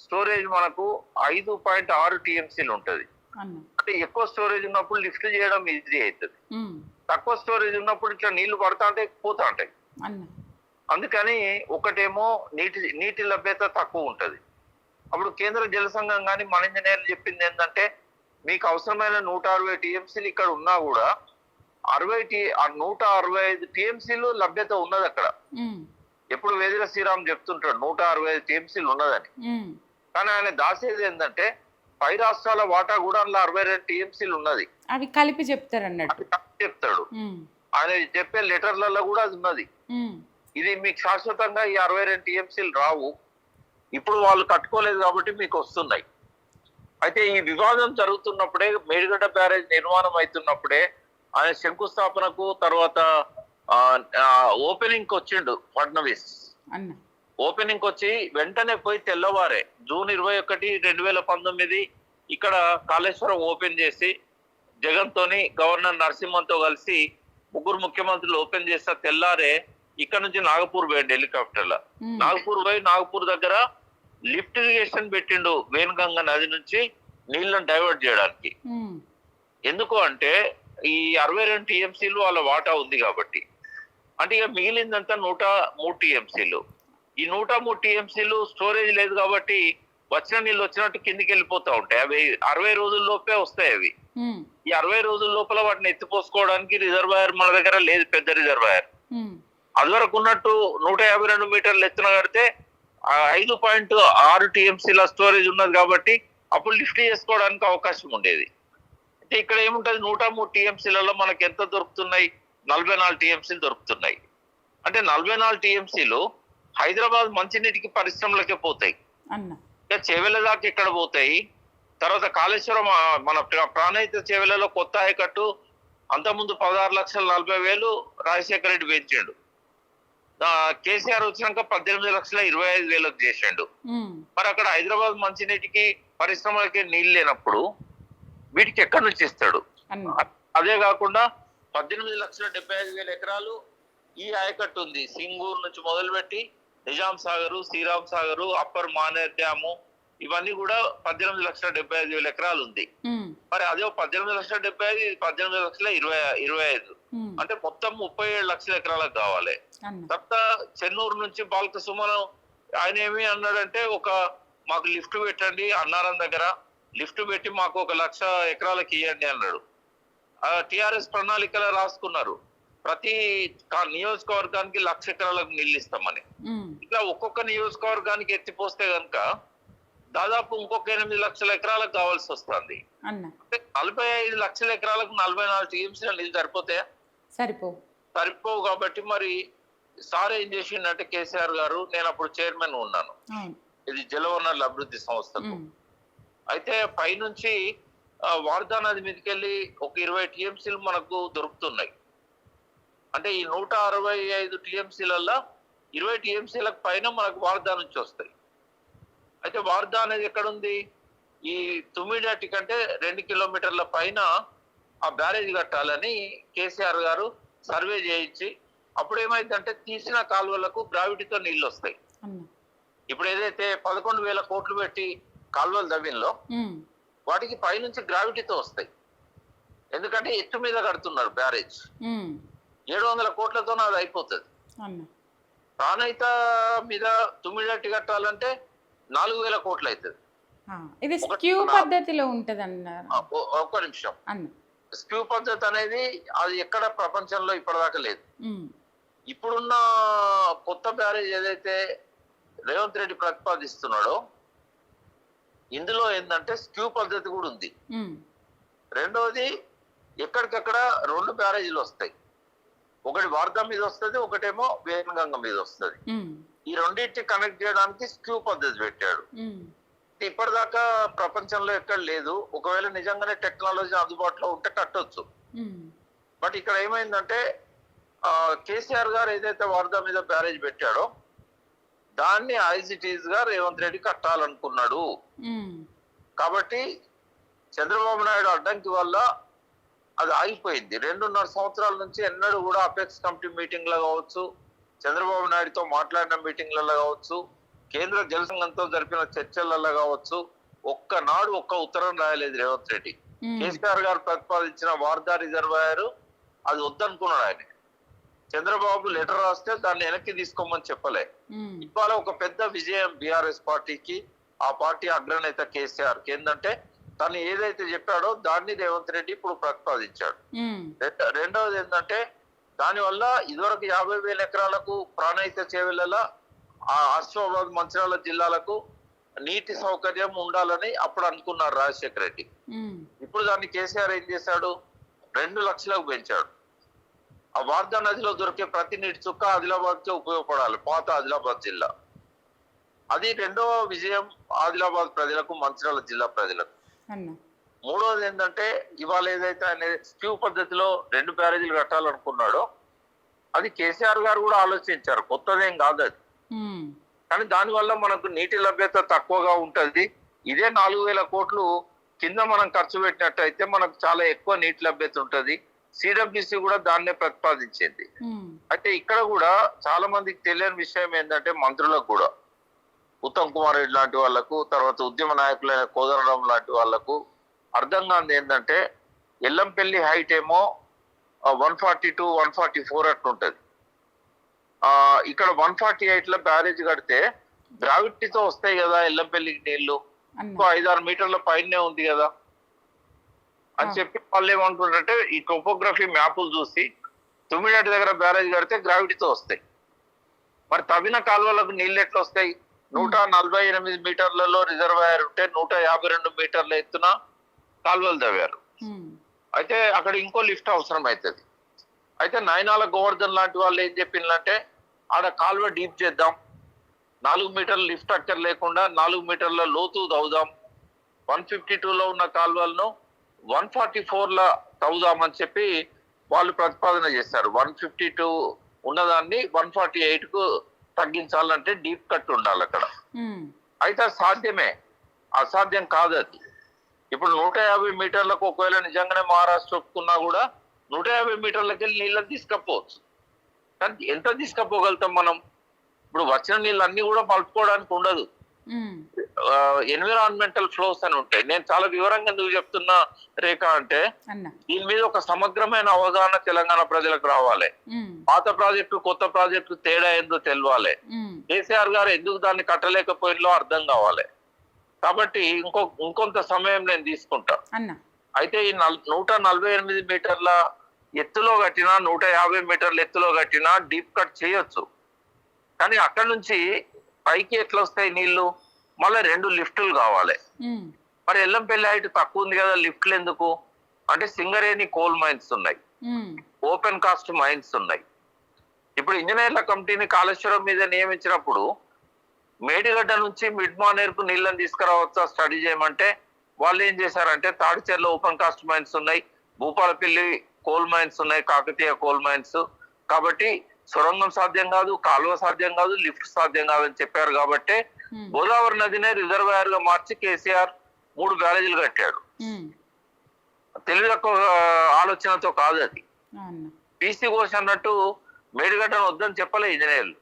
స్టోరేజ్ మనకు 5.6 టీఎంసీలు ఉంటది. అంటే ఎక్కువ స్టోరేజ్ ఉన్నప్పుడు లిఫ్ట్ చేయడం ఈజీ అవుతుంది, తక్కువ స్టోరేజ్ ఉన్నప్పుడు ఇట్లా నీళ్లు పడతా అంటే పోతా ఉంటాయి. అందుకని ఒకటేమో నీటి లభ్యత తక్కువ ఉంటది. అప్పుడు కేంద్ర జల సంఘం కానీ మన ఇంజనీర్లు చెప్పింది ఏంటంటే మీకు అవసరమైన 160 టీఎంసీలు ఇక్కడ ఉన్నా కూడా 165 టీఎంసీలు లభ్యత ఉన్నది అక్కడ. ఎప్పుడు వేదిల శ్రీరామ్ చెప్తుంటాడు 165 టీఎంసీలు ఉన్నదని. కానీ ఆయన దాసేది ఏంటంటే పై రాష్ట్రాల వాటా కూడా అందులో 62 టీఎంసీలు ఉన్నది. అవి కలిపి చెప్తారు అన్నట్టు చెప్తాడు ఆయన చెప్పే లెటర్లలో కూడా అది ఉన్నది. ఇది మీకు శాశ్వతంగా ఈ 62 టీఎంసీలు రావు, ఇప్పుడు వాళ్ళు కట్టుకోలేదు కాబట్టి మీకు వస్తున్నాయి. అయితే ఈ వివాదం జరుగుతున్నప్పుడే మేడిగడ్డ బ్యారేజ్ నిర్మాణం అవుతున్నప్పుడే ఆయన శంకుస్థాపనకు తర్వాత ఓపెనింగ్ వచ్చిండు ఫడ్నవీస్. ఓపెనింగ్ వచ్చి వెంటనే పోయి తెల్లవారే జూన్ 21, 2019 ఇక్కడ కాళేశ్వరం ఓపెన్ చేసి జగన్ తోని గవర్నర్ నరసింహన్తో కలిసి 3 ముఖ్యమంత్రులు ఓపెన్ చేస్తా తెల్లారే ఇక్కడ నుంచి నాగపూర్ పోయిండు హెలికాప్టర్ల. నాగపూర్ పోయి నాగపూర్ దగ్గర లిఫ్ట్ ఇరిగేషన్ పెట్టిండు వేణుగంగ నది నుంచి నీళ్లను డైవర్ట్ చేయడానికి. ఎందుకు అంటే ఈ 62 టీఎంసీలు వాళ్ళ వాటా ఉంది కాబట్టి. అంటే ఇక మిగిలిందంతా 103 టీఎంసీలు. ఈ 103 టీఎంసీలు స్టోరేజ్ లేదు కాబట్టి వచ్చిన నీళ్ళు వచ్చినట్టు కిందికి వెళ్ళిపోతా ఉంటాయి. అవి 60 రోజుల లోపే వస్తాయి. అవి ఈ 60 రోజుల లోపల వాటిని ఎత్తిపోసుకోవడానికి రిజర్వాయర్ మన దగ్గర లేదు, పెద్ద రిజర్వాయర్. అది వరకు ఉన్నట్టు 152 మీటర్లు ఎత్తున కడితే 5.6 టీఎంసీల స్టోరేజ్ ఉన్నది కాబట్టి అప్పుడు లిఫ్ట్ చేసుకోవడానికి అవకాశం ఉండేది. అంటే ఇక్కడ ఏముంటది 103 టీఎంసీలలో మనకి ఎంత దొరుకుతున్నాయి? 44 టీఎంసీలు దొరుకుతున్నాయి. అంటే 44 టీఎంసీలు హైదరాబాద్ మంచినీటికి పరిశ్రమలకే పోతాయి. ఇక చేవెళ్ళ దాకా ఎక్కడ పోతాయి? తర్వాత కాళేశ్వరం మన ప్రాణహిత చేవెళ్ళలో కొత్త ఆయకట్టు అంతకుముందు 16,40,000 రాజశేఖర రెడ్డి పెంచాడు. కేసీఆర్ వచ్చినాక 18,25,000 చేసాడు. మరి అక్కడ హైదరాబాద్ మంచినీటికి పరిశ్రమలకి నీళ్ళు లేనప్పుడు వీటికి ఎక్కడి నుంచి ఇస్తాడు? అదే కాకుండా 18,75,000 ఎకరాలు ఈ ఆయకట్టు ఉంది. సింగూరు నుంచి మొదలుపెట్టి నిజాం సాగరు, శ్రీరామ్ సాగరు, అప్పర్ మానేర్ డ్యాము ఇవన్నీ కూడా 18,75,000 ఎకరాలు ఉంది. మరి అదే 18,75,000 ఇది 18,25,000 అంటే మొత్తం 37 లక్షల ఎకరాలకు కావాలి. తర్వాత చెన్నూరు నుంచి బాలక సుమనం ఆయన ఏమి అన్నాడంటే మాకు లిఫ్ట్ పెట్టండి అన్నారం దగ్గర, లిఫ్ట్ పెట్టి మాకు 1,00,000 ఎకరాలకు ఇవ్వండి అన్నాడు. టిఆర్ఎస్ ప్రణాళికలో రాసుకున్నారు ప్రతి నియోజకవర్గానికి 1,00,000 ఎకరాలకు నీళ్ళు ఇస్తామని. ఇట్లా ఒక్కొక్క నియోజకవర్గానికి ఎత్తిపోస్తే గనుక దాదాపు ఇంకొక 8 లక్షల ఎకరాలకు కావాల్సి వస్తుంది. అంటే 45 లక్షల ఎకరాలకు 44 టీఎంసీల నీళ్ళు సరిపోతాయా? సరిపోవు. కాబట్టి మరి సార్ ఏం చేసిండంటే కేసీఆర్ గారు, నేను అప్పుడు చైర్మన్ ఉన్నాను ఇది జలవనరుల అభివృద్ధి సంస్థకు. అయితే పైనుంచి వార్దా నది మీదకెళ్ళి ఒక 20 టీఎంసీలు మనకు దొరుకుతున్నాయి. అంటే ఈ 165 టీఎంసీలలో 20 టీఎంసీలకు పైన మనకు వార్దా నుంచి వస్తాయి. అయితే వార్దా అనేది ఎక్కడుంది? ఈ తుమ్మిడిహట్టి కంటే 2 కిలోమీటర్ల పైన ఆ బ్యారేజ్ కట్టాలని కేసీఆర్ గారు సర్వే చేయించి, అప్పుడు ఏమైందంటే తీసిన కాలువలకు గ్రావిటీతో నీళ్లు వస్తాయి. ఇప్పుడు ఏదైతే 11,000 కోట్లు పెట్టి కాలువలు తవ్వినలో వాటికి పైనుంచి గ్రావిటీతో వస్తాయి. ఎందుకంటే ఎత్తు మీద కడుతున్నారు బ్యారేజ్. 700 కోట్లతో అది అయిపోతుంది. ప్రాణహిత మీద తుమ్మిడిహట్టి కట్టాలంటే 4,000 కోట్లు అవుతుంది. ఇది స్క్యూ పద్ధతిలో ఉంటది అన్నారు. ఒక్క నిమిషం. స్క్యూ పద్ధతి అనేది అది ఎక్కడ ప్రపంచంలో ఇప్పటిదాకా లేదు. ఇప్పుడున్న కొత్త బ్యారేజ్ ఏదైతే రేవంత్ రెడ్డి ప్రతిపాదిస్తున్నాడో ఇందులో ఏంటంటే స్క్యూ పద్ధతి కూడా ఉంది. రెండోది ఎక్కడికక్కడ 2 బ్యారేజీలు వస్తాయి. ఒకటి వార్దా మీద వస్తుంది, ఒకటేమో వేణగంగ మీద వస్తుంది. ఈ రెండింటిని కనెక్ట్ చేయడానికి స్క్యూ పద్ధతి పెట్టాడు. ఇప్పటిదాకా ప్రపంచంలో ఎక్కడ లేదు. ఒకవేళ నిజంగానే టెక్నాలజీ అందుబాటులో ఉంటే కట్టొచ్చు. బట్ ఇక్కడ ఏమైందంటే కేసీఆర్ గారు ఏదైతే వార్దా మీద బ్యారేజ్ పెట్టాడో దాన్ని యాజ్ ఇట్ ఈజ్ గా రేవంత్ రెడ్డి కట్టాలనుకున్నాడు. కాబట్టి చంద్రబాబు నాయుడు అడ్డంకి వల్ల అది ఆగిపోయింది. 2.5 సంవత్సరాల నుంచి ఎన్నడూ కూడా అపెక్స్ కమిటీ మీటింగ్ లో కావచ్చు, చంద్రబాబు నాయుడుతో మాట్లాడిన మీటింగ్లలో కావచ్చు, కేంద్ర జల సంఘంతో జరిపిన చర్చలలో కావచ్చు, ఒక్కనాడు ఒక్క ఉత్తరం రాయలేదు రేవంత్ రెడ్డి. కేసీఆర్ గారు ప్రతిపాదించిన వార్దా రిజర్వాయర్ అది వద్దనుకున్నాడు ఆయన. చంద్రబాబు లెటర్ రాస్తే దాన్ని వెనక్కి తీసుకోమని చెప్పలే. ఇవాళ ఒక పెద్ద విజయం బీఆర్ఎస్ పార్టీకి, ఆ పార్టీ అగ్రనేత కేసీఆర్ ఏంటంటే తను ఏదైతే చెప్పాడో దాన్ని రేవంత్ రెడ్డి ఇప్పుడు ప్రతిపాదించాడు. రెండవది ఏంటంటే దానివల్ల ఇదివరకు 50,000 ఎకరాలకు ప్రాణహిత చేవెళ్ల ఆసిఫాబాద్ మంచిర్యాల జిల్లాలకు నీటి సౌకర్యం ఉండాలని అప్పుడు అనుకున్నారు రాజశేఖర రెడ్డి. ఇప్పుడు దాన్ని కేసీఆర్ ఏం చేశాడు? 2 లక్షలకు పెంచాడు. ఆ వార్దా నదిలో దొరికే ప్రతి నీటి చుక్క ఆదిలాబాద్ కే ఉపయోగపడాలి, పాత ఆదిలాబాద్ జిల్లా. అది రెండవ విజయం ఆదిలాబాద్ ప్రజలకు, మంచిర్యాల జిల్లా ప్రజలకు. మూడవది ఏంటంటే ఇవాళ ఏదైతే ఆయన స్క్యూ పద్ధతిలో 2 బ్యారేజీలు కట్టాలనుకున్నాడో అది కేసీఆర్ గారు కూడా ఆలోచించారు, కొత్తదేం కాదు అది. కానీ దానివల్ల మనకు నీటి లభ్యత తక్కువగా ఉంటది. ఇదే 4,000 కోట్లు కింద మనం ఖర్చు పెట్టినట్టయితే మనకు చాలా ఎక్కువ నీటి లభ్యత ఉంటది. సిడబ్ల్యూసి కూడా దాన్నే ప్రతిపాదించింది. అయితే ఇక్కడ కూడా చాలా మందికి తెలియని విషయం ఏంటంటే మంత్రులకు కూడా, ఉత్తమ్ కుమార్ రెడ్డి లాంటి వాళ్లకు, తర్వాత ఉద్యమ నాయకులైన కోదండరాం లాంటి వాళ్లకు అర్థం కానిది ఏంటంటే ఎల్లంపల్లి హైట్ ఏమో 142, 144 అట్లుంటది. ఇక్కడ 148 లో బ్యారేజ్ కడితే గ్రావిటీతో వస్తాయి కదా ఎల్లంపల్లికి నీళ్లు, 5-6 మీటర్ల పైనే ఉంది కదా అని చెప్పి వాళ్ళు ఏమంటుంటే ఈ టోపోగ్రఫీ మ్యాపులు చూసి తుమ్మిడిహట్టి దగ్గర బ్యారేజ్ కడితే గ్రావిటీతో వస్తాయి. మరి తవ్విన కాలువలకు నీళ్ళు ఎట్లా వస్తాయి? 148 మీటర్లలో రిజర్వాయర్ ఉంటే 152 మీటర్ల ఎత్తున కాలువలు తవ్వారు. అయితే అక్కడ ఇంకో లిఫ్ట్ అవసరం అవుతుంది. అయితే నయనాల గోవర్ధన్ లాంటి వాళ్ళు ఏం చెప్పిందంటే ఆడ కాలువ డీప్ చేద్దాం, 4 మీటర్ల లిఫ్ట్ అక్కర్ లేకుండా 4 మీటర్ల లోతు తవ్వుదాం, 152లో ఉన్న కాలువలను 144 తవ్వుదామని చెప్పి వాళ్ళు ప్రతిపాదన చేశారు. 152 ఉన్నదాన్ని 148కు తగ్గించాలంటే డీప్ కట్ ఉండాలి అక్కడ. అయితే సాధ్యమే, అసాధ్యం కాదు అది. ఇప్పుడు 150 మీటర్లకు ఒకవేళ నిజంగానే మహారాష్ట్ర ఒప్పుకున్నా కూడా 150 మీటర్లకి వెళ్ళి నీళ్ళని తీసుకపోవచ్చు. కానీ ఎంత తీసుకపోగలుగుతాం మనం? ఇప్పుడు వచ్చిన నీళ్ళు అన్ని కూడా మలుపుకోవడానికి ఉండదు. ఎన్విరాన్మెంటల్ ఫ్లోస్ అని ఉంటాయి. నేను చాలా వివరంగా ఎందుకు చెప్తున్నా రేఖ అంటే అన్న దీని మీద ఒక సమగ్రమైన అవగాహన తెలంగాణ ప్రజలకు రావాలి. పాత ప్రాజెక్టు కొత్త ప్రాజెక్టు తేడా ఏందో తెలవాలి. కేసీఆర్ గారు ఎందుకు దాన్ని కట్టలేకపోయిందో అర్థం కావాలి. కాబట్టి ఇంకొంత సమయం నేను తీసుకుంటా. అయితే ఈ 148 మీటర్ల ఎత్తులో కట్టినా 150 మీటర్ల ఎత్తులో కట్టినా డీప్ కట్ చేయొచ్చు. కానీ అక్కడ నుంచి పైకి ఎట్లా వస్తాయి నీళ్లు? మళ్ళీ 2 లిఫ్టులు కావాలి. మరి ఎల్లంపల్లి హైట్ తక్కువ ఉంది కదా, లిఫ్ట్లు ఎందుకు అంటే సింగరేణి కోల్ మైన్స్ ఉన్నాయి, ఓపెన్ కాస్ట్ మైన్స్ ఉన్నాయి. ఇప్పుడు ఇంజనీర్ల కమిటీని కాళేశ్వరం మీద నియమించినప్పుడు మేడిగడ్డ నుంచి మిడ్ మానేర్కు నీళ్ళని తీసుకురావచ్చా స్టడీ చేయమంటే వాళ్ళు ఏం చేశారంటే తాడిచెర్ల ఓపెన్ కాస్ట్ మైన్స్ ఉన్నాయి, భూపాలపల్లి కోల్ మైన్స్ ఉన్నాయి, కాకతీయ కోల్ మైన్స్. కాబట్టి సొరంగం సాధ్యం కాదు, కాలువ సాధ్యం కాదు, లిఫ్ట్ సాధ్యం కాదని చెప్పారు. కాబట్టి గోదావరి నదినే రిజర్వాయర్ గా మార్చి కేసీఆర్ 3 బ్యారేజీలు కట్టాడు. తెలివి తక్కువ ఆలోచనతో కాదు అది. బీసీ ఘోష్ అన్నట్టు మేడిగడ్డను వద్దని చెప్పలే ఇంజనీర్లు.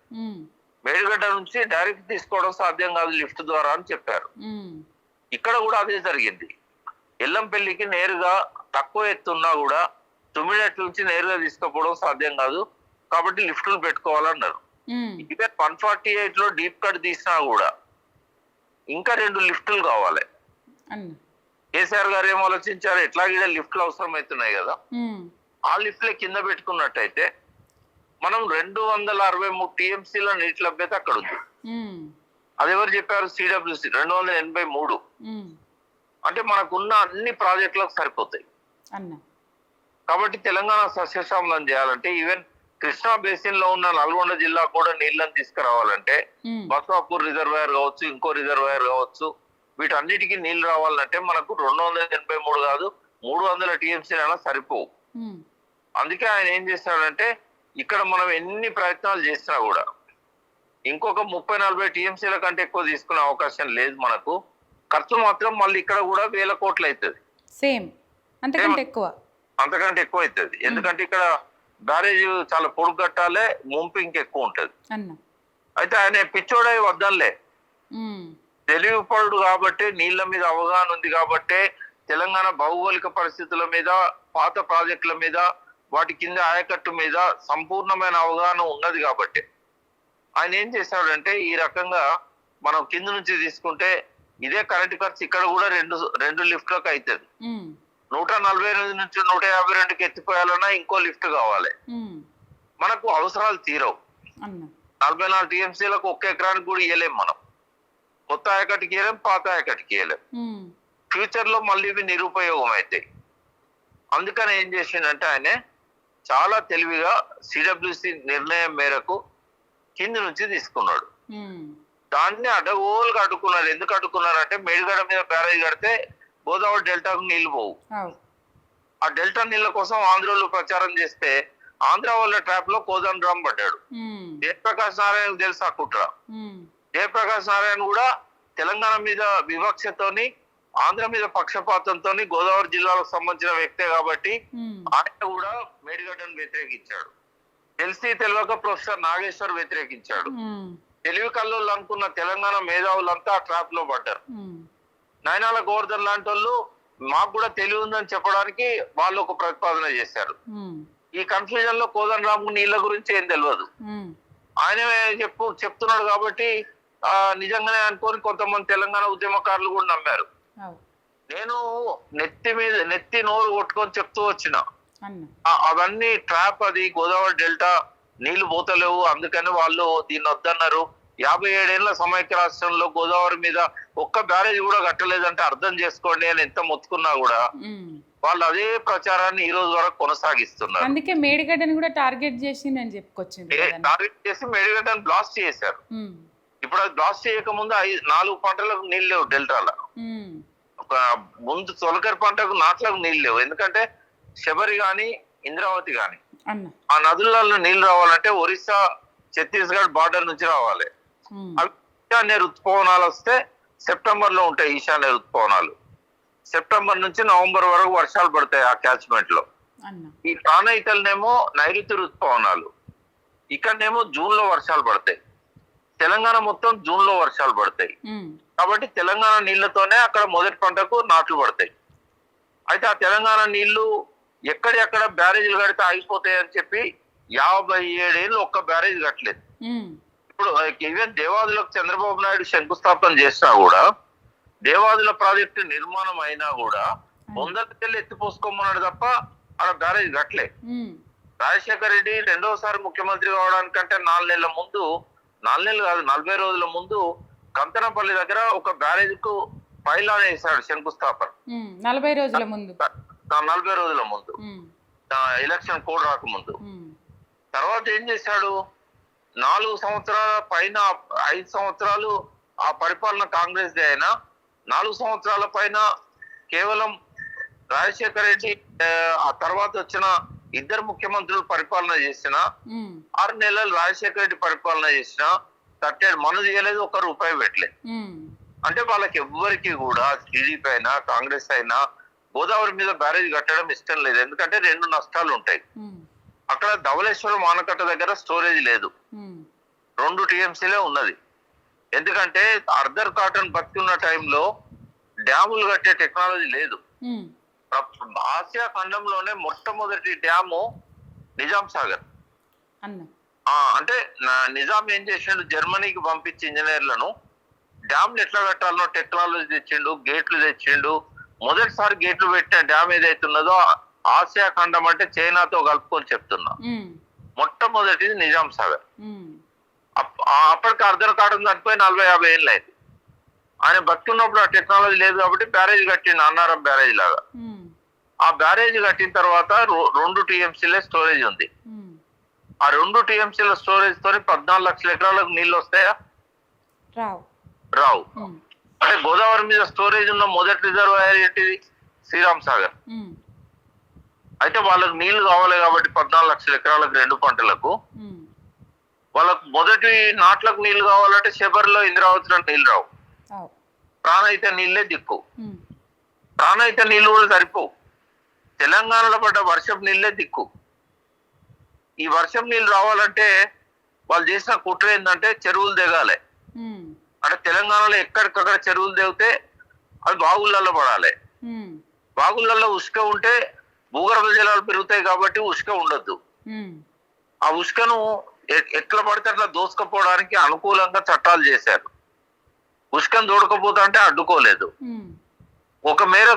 మేడిగడ్డ నుంచి డైరెక్ట్ తీసుకోవడం సాధ్యం కాదు లిఫ్ట్ ద్వారా అని చెప్పారు. ఇక్కడ కూడా అదే జరిగింది. ఎల్లంపల్లికి నేరుగా తక్కువ ఎత్తున్నా కూడా తుమ్మిడెట్ల నుంచి నేరుగా తీసుకుపోవడం సాధ్యం కాదు, కాబట్టి లిఫ్టులు పెట్టుకోవాలన్నారు. ఇదే 148 లో డీప్ కట్ తీసినా కూడా ఇంకా 2 లిఫ్టులు కావాలి. కేసీఆర్ గారు ఏం ఆలోచించారు, ఎట్లాగే లిఫ్ట్లు అవసరం అవుతున్నాయి కదా, ఆ లిఫ్ట్లే కింద పెట్టుకున్నట్టయితే మనం 263 టీఎంసీల నీటి లభ్యత అక్కడ ఉంది. అది ఎవరు చెప్పారు? సిడబ్ల్యూసి 283. అంటే మనకున్న అన్ని ప్రాజెక్టులకు సరిపోతాయి. కాబట్టి తెలంగాణ సస్యశ్యామలం చేయాలంటే ఈవెన్ కృష్ణా బేసిన్ లో ఉన్న నల్గొండ జిల్లా కూడా నీళ్ళని తీసుకురావాలంటే బస్వాపూర్ రిజర్వాయర్ కావచ్చు, ఇంకో రిజర్వాయర్ కావచ్చు, వీటన్నిటికీ నీళ్లు రావాలంటే మనకు 283 కాదు 300 టీఎంసీలు అయినా సరిపోవు. అందుకే ఆయన ఏం చేస్తాడంటే ఇక్కడ మనం ఎన్ని ప్రయత్నాలు చేసినా కూడా ఇంకొక 30-40 టీఎంసీల కంటే ఎక్కువ తీసుకునే అవకాశం లేదు మనకు. ఖర్చు మాత్రం మళ్ళీ ఇక్కడ కూడా 1000 కోట్లు అవుతుంది, అంతకంటే ఎక్కువ అవుతుంది. ఎందుకంటే ఇక్కడ బ్యారేజ్ చాలా పొడుగు కట్టాలి, ముంపు ఇంకెక్కువ ఉంటది. అయితే ఆయన పిచ్చోడై వద్దనులే, తెలివిపరుడు కాబట్టి, నీళ్ల మీద అవగాహన ఉంది కాబట్టి, తెలంగాణ భౌగోళిక పరిస్థితుల మీద, పాత ప్రాజెక్టుల మీద, వాటి కింద ఆయకట్టు మీద సంపూర్ణమైన అవగాహన ఉన్నది కాబట్టి ఆయన ఏం చేశాడంటే ఈ రకంగా మనం కింద నుంచి తీసుకుంటే ఇదే కరెంట్ ఖర్చు ఇక్కడ కూడా 2 లిఫ్ట్లకు అవుతుంది. 148 నుంచి 152కి ఎత్తిపోయాలన్నా ఇంకో లిఫ్ట్ కావాలి. మనకు అవసరాలు తీరవు. 44 టీఎంసీలకు 1 ఎకరానికి కూడా ఇవ్వలేం మనం. కొత్త ఆయకట్టుకి ఇవ్వలేం, పాత ఆయకట్టుకి ఇవ్వలేం. ఫ్యూచర్ లో మళ్ళీ ఇవి నిరుపయోగం అవుతాయి. అందుకని ఏం చేసిందంటే ఆయన చాలా తెలివిగా సిడబ్ల్యూసి నిర్ణయం మేరకు కింది నుంచి తీసుకున్నాడు. దాన్ని అడగోలుగా అడ్డుకున్నారు. ఎందుకు అడ్డుకున్నారంటే మేడిగడ్డ మీద బ్యారేజ్ కడితే గోదావరి డెల్టాకు నీళ్లు పోవు. ఆ డెల్టా నీళ్ల కోసం ఆంధ్రలో ప్రచారం చేస్తే ఆంధ్ర వాళ్ళ ట్రాప్ లో కోదండ రామ్ పడ్డాడు. జయప్రకాష్ నారాయణ తెలుసు ఆ కుట్ర. జయప్రకాష్ నారాయణ కూడా తెలంగాణ మీద వివక్షతోని, ఆంధ్ర మీద పక్షపాతంతో గోదావరి జిల్లాలకు సంబంధించిన వ్యక్తే కాబట్టి ఆయన కూడా మేడిగడ్డను వ్యతిరేకించాడు. తెలియక ప్రొఫెసర్ నాగేశ్వర్ వ్యతిరేకించాడు. తెలివి కల్లోళ్ళు అనుకున్న తెలంగాణ మేధావులంతా ఆ ట్రాప్ లో పడ్డారు. నయనాల గోవర్ధన్ లాంటి వాళ్ళు మాకు కూడా తెలివి ఉందని చెప్పడానికి వాళ్ళు ఒక ప్రతిపాదన చేశారు. ఈ కన్ఫ్యూజన్ లో కోదండ రామ్ నీళ్ల గురించి ఏం తెలియదు, ఆయన చెప్తున్నాడు కాబట్టి నిజంగానే అనుకోని కొంతమంది తెలంగాణ ఉద్యమకారులు కూడా నమ్మారు. నేను నెత్తి నోరు కొట్టుకొని చెప్తూ వచ్చిన అవన్నీ ట్రాప్, అది గోదావరి డెల్టా నీళ్లు పోతలేవు, అందుకని వాళ్ళు దీన్ని వద్దన్నారు. 57 ఏళ్ల సమైక్య రాష్ట్రంలో గోదావరి మీద ఒక్క బ్యారేజ్ కూడా కట్టలేదంటే అర్థం చేసుకోండి అని ఎంత మొత్తుకున్నా కూడా వాళ్ళు అదే ప్రచారాన్ని ఈ రోజు వరకు కొనసాగిస్తున్నారు. అందుకే మేడిగడ్డని కూడా టార్గెట్ చేసి టార్గెట్ చేసి మేడిగడ్డని బ్లాస్ట్ చేశారు. ఇప్పుడు అది బ్లాస్ట్ చేయక ముందు 4 పంటలకు నీళ్ళు లేవు డెల్టాలో. ఒక ముందు తొలకరి పంటకు నాట్లకు నీళ్ళు లేవు. ఎందుకంటే శబరి గాని ఇంద్రావతి గాని ఆ నదులలో నీళ్లు రావాలంటే ఒరిస్సా ఛత్తీస్గఢ్ బార్డర్ నుంచి రావాలి. అవి ఈశాన్య ఋతుపవనాలు వస్తే సెప్టెంబర్ లో ఉంటాయి. ఈశాన్య ఋతుపవనాలు సెప్టెంబర్ నుంచి నవంబర్ వరకు వర్షాలు పడతాయి ఆ క్యాచ్మెంట్ లో. ఈ ప్రాణహితలనేమో నైరుతి ఋతుపవనాలు, ఇక్కడనేమో జూన్ లో వర్షాలు పడతాయి. తెలంగాణ మొత్తం జూన్ లో వర్షాలు పడతాయి. కాబట్టి తెలంగాణ నీళ్లతోనే అక్కడ మొదటి పంటకు నాట్లు పడతాయి. అయితే ఆ తెలంగాణ నీళ్లు ఎక్కడెక్కడ బ్యారేజీలు కడితే ఆగిపోతాయి అని చెప్పి 57 ఏళ్ళు ఒక్క బ్యారేజ్ కట్టలేదు. ఇప్పుడు ఈవెన్ దేవాదులకు చంద్రబాబు నాయుడు శంకుస్థాపన చేసినా కూడా, దేవాదుల ప్రాజెక్టు నిర్మాణం అయినా కూడా ముందరికెళ్ళి ఎత్తిపోసుకోమన్నాడు తప్ప అక్కడ బ్యారేజ్ కట్టలే. రాజశేఖర రెడ్డి రెండోసారి ముఖ్యమంత్రి కావడానికంటే 4 నెలల ముందు, 4 నెలలు కాదు 40 రోజుల ముందు కంతనపల్లి దగ్గర ఒక బ్యారేజ్ కు పైలాన్ వేశాడు శంకుస్థాపన. 40 రోజుల ముందు, 40 రోజుల ముందు, ఎలక్షన్ కోడ్ రాకముందు. తర్వాత ఏం చేశాడు? 4 సంవత్సరాల పైన, 5 సంవత్సరాలు ఆ పరిపాలన కాంగ్రెస్ దే అయినా 4 సంవత్సరాల పైన కేవలం రాజశేఖర రెడ్డి ఆ తర్వాత వచ్చిన 2 ముఖ్యమంత్రులు పరిపాలన చేసిన, 6 నెలలు రాజశేఖర రెడ్డి పరిపాలన చేసిన, 30 మను చేయలేదు, ₹1 పెట్టలేదు. అంటే వాళ్ళకి ఎవ్వరికి కూడా టీడీపీ అయినా కాంగ్రెస్ అయినా గోదావరి మీద బ్యారేజ్ కట్టడం ఇష్టం లేదు. ఎందుకంటే 2 నష్టాలు ఉంటాయి. అక్కడ ధవళేశ్వరం ఆనకట్ట దగ్గర స్టోరేజ్ లేదు, 2 టీఎంసీలే ఉన్నది. ఎందుకంటే అర్ధర్ కాటన్ బతికున్న టైంలో డ్యాములు కట్టే టెక్నాలజీ లేదు. ఆసియా ఖండంలోనే మొట్టమొదటి డ్యాము నిజాం సాగర్. అంటే నిజాం ఏం చేసిండు? జర్మనీకి పంపించి ఇంజనీర్లను డ్యామ్లు ఎట్లా కట్టాలనో టెక్నాలజీ తెచ్చిండు, గేట్లు తెచ్చిండు. మొదటిసారి గేట్లు పెట్టిన డ్యామ్ ఏదైతున్నదో ఆసియా ఖండం అంటే చైనాతో కలుపుకొని చెప్తున్నా, మొట్టమొదటిది నిజాం సాగర్. అప్పటికి అర్ధర్ కాటన్ చనిపోయి 40-50 ఏళ్ళు అయింది. ఆయన బతుకున్నప్పుడు ఆ టెక్నాలజీ లేదు కాబట్టి బ్యారేజ్ కట్టిండు, అన్నారం బ్యారేజ్ లాగా. ఆ బ్యారేజ్ కట్టిన తర్వాత 2 టీఎంసీలే స్టోరేజ్ ఉంది. ఆ 2 టీఎంసీల స్టోరేజ్ తోని 14 లక్షల ఎకరాలకు నీళ్లు వస్తాయా? రావు. అంటే గోదావరి మీద స్టోరేజ్ ఉన్న మొదటి రిజర్వాయర్ ఏంటిది? శ్రీరామ్ సాగర్. అయితే వాళ్ళకు నీళ్లు కావాలి కాబట్టి 14 లక్షల ఎకరాలకు 2 పంటలకు, వాళ్ళకు మొదటి నాట్లకు నీళ్లు కావాలంటే శబరిలో ఇంద్రావతిలో నీళ్లు రావు. ప్రాణహిత నీళ్లే దిక్కు. ప్రాణహిత నీళ్లు కూడా సరిపోవు. తెలంగాణలో పడ్డ వర్షం నీళ్లే దిక్కు. ఈ వర్షం నీళ్లు రావాలంటే వాళ్ళు చేసిన కుట్ర ఏంటంటే చెరువులు దిగాలి. అంటే తెలంగాణలో ఎక్కడికక్కడ చెరువులు దిగితే అవి బాగుళ్ళల్లో పడాలి. బాగుళ్ళల్లో ఉసుక ఉంటే భూగర్భ జలాలు పెరుగుతాయి కాబట్టి ఉసుక ఉండొద్దు. ఆ ఉసుకను ఎట్లా పడితే అట్లా దోసుకపోవడానికి అనుకూలంగా చట్టాలు చేశారు. ఉసుకను దోడకపోతా అంటే అడ్డుకోలేదు. ఒక మేర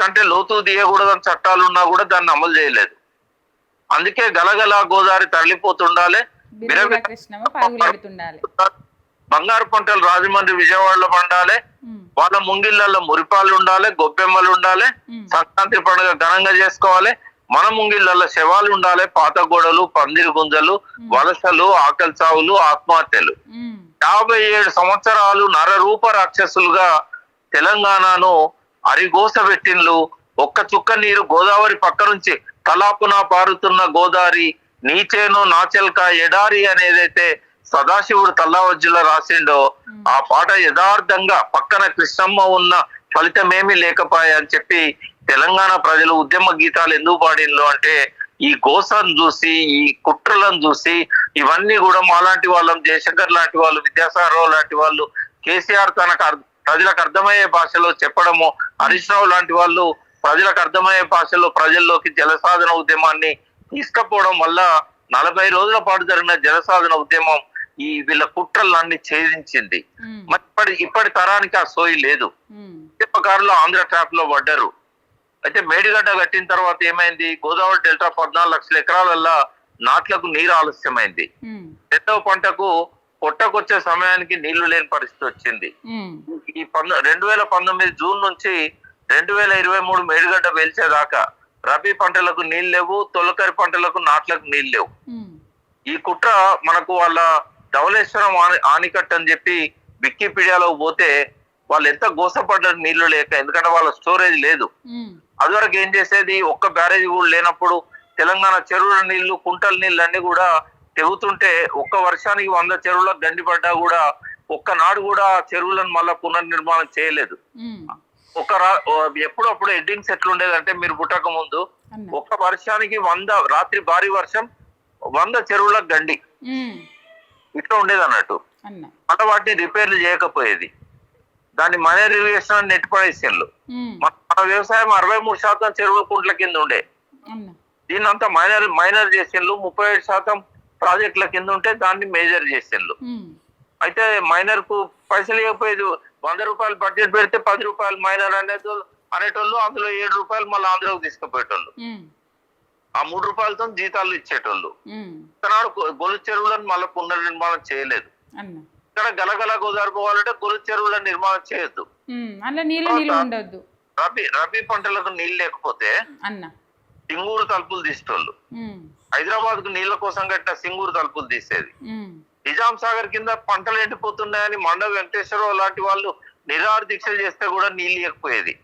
కంటే లోతు తీయకూడదని చట్టాలు ఉన్నా కూడా దాన్ని అమలు చేయలేదు. అందుకే గలగల గోదావరి తరలిపోతుండాలి, బంగారు పంటలు రాజమండ్రి విజయవాడలో పండాలి, వాళ్ళ ముంగిళ్ళల్లో మురిపాలు ఉండాలి, గొబ్బెమ్మలు ఉండాలి, సంక్రాంతి పండుగ ఘనంగా చేసుకోవాలి, మన ముంగిళ్ళల్లో శవాలు ఉండాలి, పాత గోడలు, పందిరి గుంజలు, వలసలు, ఆకలి చావులు, ఆత్మహత్యలు. 57 సంవత్సరాలు నరరూప రాక్షసులుగా తెలంగాణను అరిగోస పెట్టిన్లు. ఒక్క చుక్క నీరు గోదావరి పక్క నుంచి తలాపున పారుతున్న గోదావరి నీచేనో నాచెల్క ఎడారి అనేదైతే సదాశివుడు తల్లావజ్జులో రాసిండో ఆ పాట యథార్థంగా పక్కన కృష్ణమ్మ ఉన్న ఫలితమేమీ లేకపాయ అని చెప్పి తెలంగాణ ప్రజలు ఉద్యమ గీతాలు ఎందుకు పాడిన్లో అంటే ఈ గోసను చూసి, ఈ కుట్రలను చూసి, ఇవన్నీ కూడా మాలాంటి వాళ్ళం, జయశంకర్ లాంటి వాళ్ళు, విద్యాసాగర్ లాంటి వాళ్ళు, కేసీఆర్ ప్రజలకు అర్థమయ్యే భాషలో చెప్పడము, హరీష్ రావు లాంటి వాళ్ళు ప్రజలకు అర్థమయ్యే భాషలో ప్రజల్లోకి జలసాధన ఉద్యమాన్ని తీసుకపోవడం వల్ల 40 రోజుల పాటు జరిగిన జలసాధన ఉద్యమం ఈ వీళ్ళ కుట్రలన్నీ ఛేదించింది. మరి ఇప్పటి తరానికి ఆ సోయి లేదు. ఉద్యమకారులు ఆంధ్ర ట్రాప్ లో పడ్డారు. అయితే మేడిగడ్డ కట్టిన తర్వాత ఏమైంది? గోదావరి డెల్టా 14 లక్షల ఎకరాలల్లా నాట్లకు నీరు ఆలస్యమైంది. 2వ పంటకు పొట్టకొచ్చే సమయానికి నీళ్లు లేని పరిస్థితి వచ్చింది. ఈ 2019 జూన్ నుంచి 2023 మేడిగడ్డ వెలిచేదాకా రబీ పంటలకు నీళ్ళు లేవు, తొలకరి పంటలకు నాట్లకు నీళ్ళు లేవు. ఈ కుట్ర మనకు వాళ్ళ ధవళేశ్వరం ఆనికట్టు అని చెప్పి వికీపీడియాలో పోతే వాళ్ళు ఎంత గోసపడ్డారు నీళ్లు లేక, ఎందుకంటే వాళ్ళ స్టోరేజ్ లేదు. అదివరకు ఏం చేసేది, ఒక్క బ్యారేజ్ కూడా లేనప్పుడు తెలంగాణ చెరువుల నీళ్లు, కుంటల నీళ్ళు అన్ని కూడా తెగుతుంటే ఒక్క వర్షానికి 100 చెరువులకు గండిపడ్డా కూడా ఒక్కనాడు కూడా చెరువులను మళ్ళా పునర్నిర్మాణం చేయలేదు. ఎప్పుడప్పుడు ఎడ్డింగ్స్ ఎట్లుండేదంటే మీరు పుట్టక ముందు ఒక్క వర్షానికి 100 రాత్రి భారీ వర్షం 100 చెరువులకు గండి ఇట్లా ఉండేది అన్నట్టు. మళ్ళీ వాటిని రిపేర్లు చేయకపోయేది. దాన్ని మైనర్ ఇరిగేషన్ అని నెట్టిపడేసిండ్రు. మన వ్యవసాయం 63% చెరువుల కుంట్ల కింద ఉండే, దీన్నంతా మైనర్ చేసిండ్రు. 37% ప్రాజెక్టుల కింద ఉంటే దాన్ని మేజర్ చేసిండ్రు. అయితే మైనర్ కు పైసలు ఇవ్వకపోయేది. 100 రూపాయలు బడ్జెట్ పెడితే 10 రూపాయలు మైనర్ అనేటోళ్ళు, అందులో 7 రూపాయలు మళ్ళీ ఆంధ్రాకు తీసుకుపోయేటోళ్ళు. ఆ 3 రూపాయలతో జీతాలు ఇచ్చేటోళ్ళు. ఇతనాడు గొలు చెరువులను మళ్ళీ పునర్నిర్మాణం చేయలేదు. ఇక్కడ గలగల గోదావరి పోవాలంటే గొలు చెరువుల నిర్మాణం చేయొద్దు. రబీ పంటలకు నీళ్ళు లేకపోతే సింగూరు తలుపులు తీసేటోళ్ళు. హైదరాబాద్ కు నీళ్ల కోసం కట్టిన సింగూరు తలుపులు తీసేది. నిజాం సాగర్ కింద పంటలు ఎండిపోతున్నాయని మండ వెంకటేశ్వరరావు లాంటి వాళ్ళు నిరాహార దీక్షలు చేస్తే కూడా నీళ్లు ఇవ్వకపోయేది.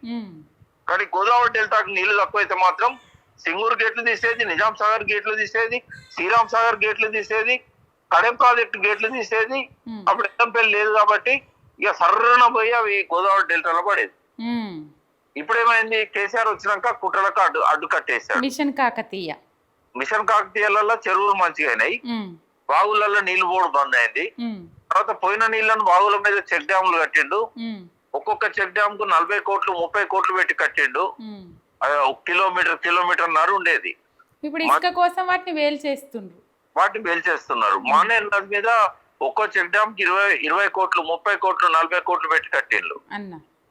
కానీ గోదావరి డెల్టాకు నీళ్లు తక్కువైతే మాత్రం సింగూరు గేట్లు తీసేది, నిజాం సాగర్ గేట్లు తీసేది, శ్రీరామ్ సాగర్ గేట్లు తీసేది, కడెం ప్రాజెక్టు గేట్లు తీసేది. అప్పుడు ఎక్కంపల్లి లేదు కాబట్టి ఇక సర్రన పోయి అవి గోదావరి డెల్టాలో పడేది. ఇప్పుడు ఏమైంది, కేసీఆర్ వచ్చినాక కుట్రలకు అడ్డు కట్టేశాడు. మిషన్ కాకతీయాలలో చెరువులు మంచిగా అయినాయి, బావులలో నీళ్లు పోవడం బంద్ అయింది. తర్వాత పోయిన నీళ్లను బావుల మీద చెక్ డ్యాములు కట్టిండు. ఒక్కొక్క చెక్ డ్యామ్ కు 40 కోట్లు 30 కోట్లు పెట్టి కట్టిండు. 1 కిలోమీటర్న్నర ఉండేది. ఇప్పుడు ఇసుక కోసం వాటిని వేలు చేస్తున్నారు. మానేరు నది మీద ఒక్కో చెక్ డ్యామ్ కి 20 కోట్లు 30 కోట్లు 40 కోట్లు పెట్టి కట్టిండు.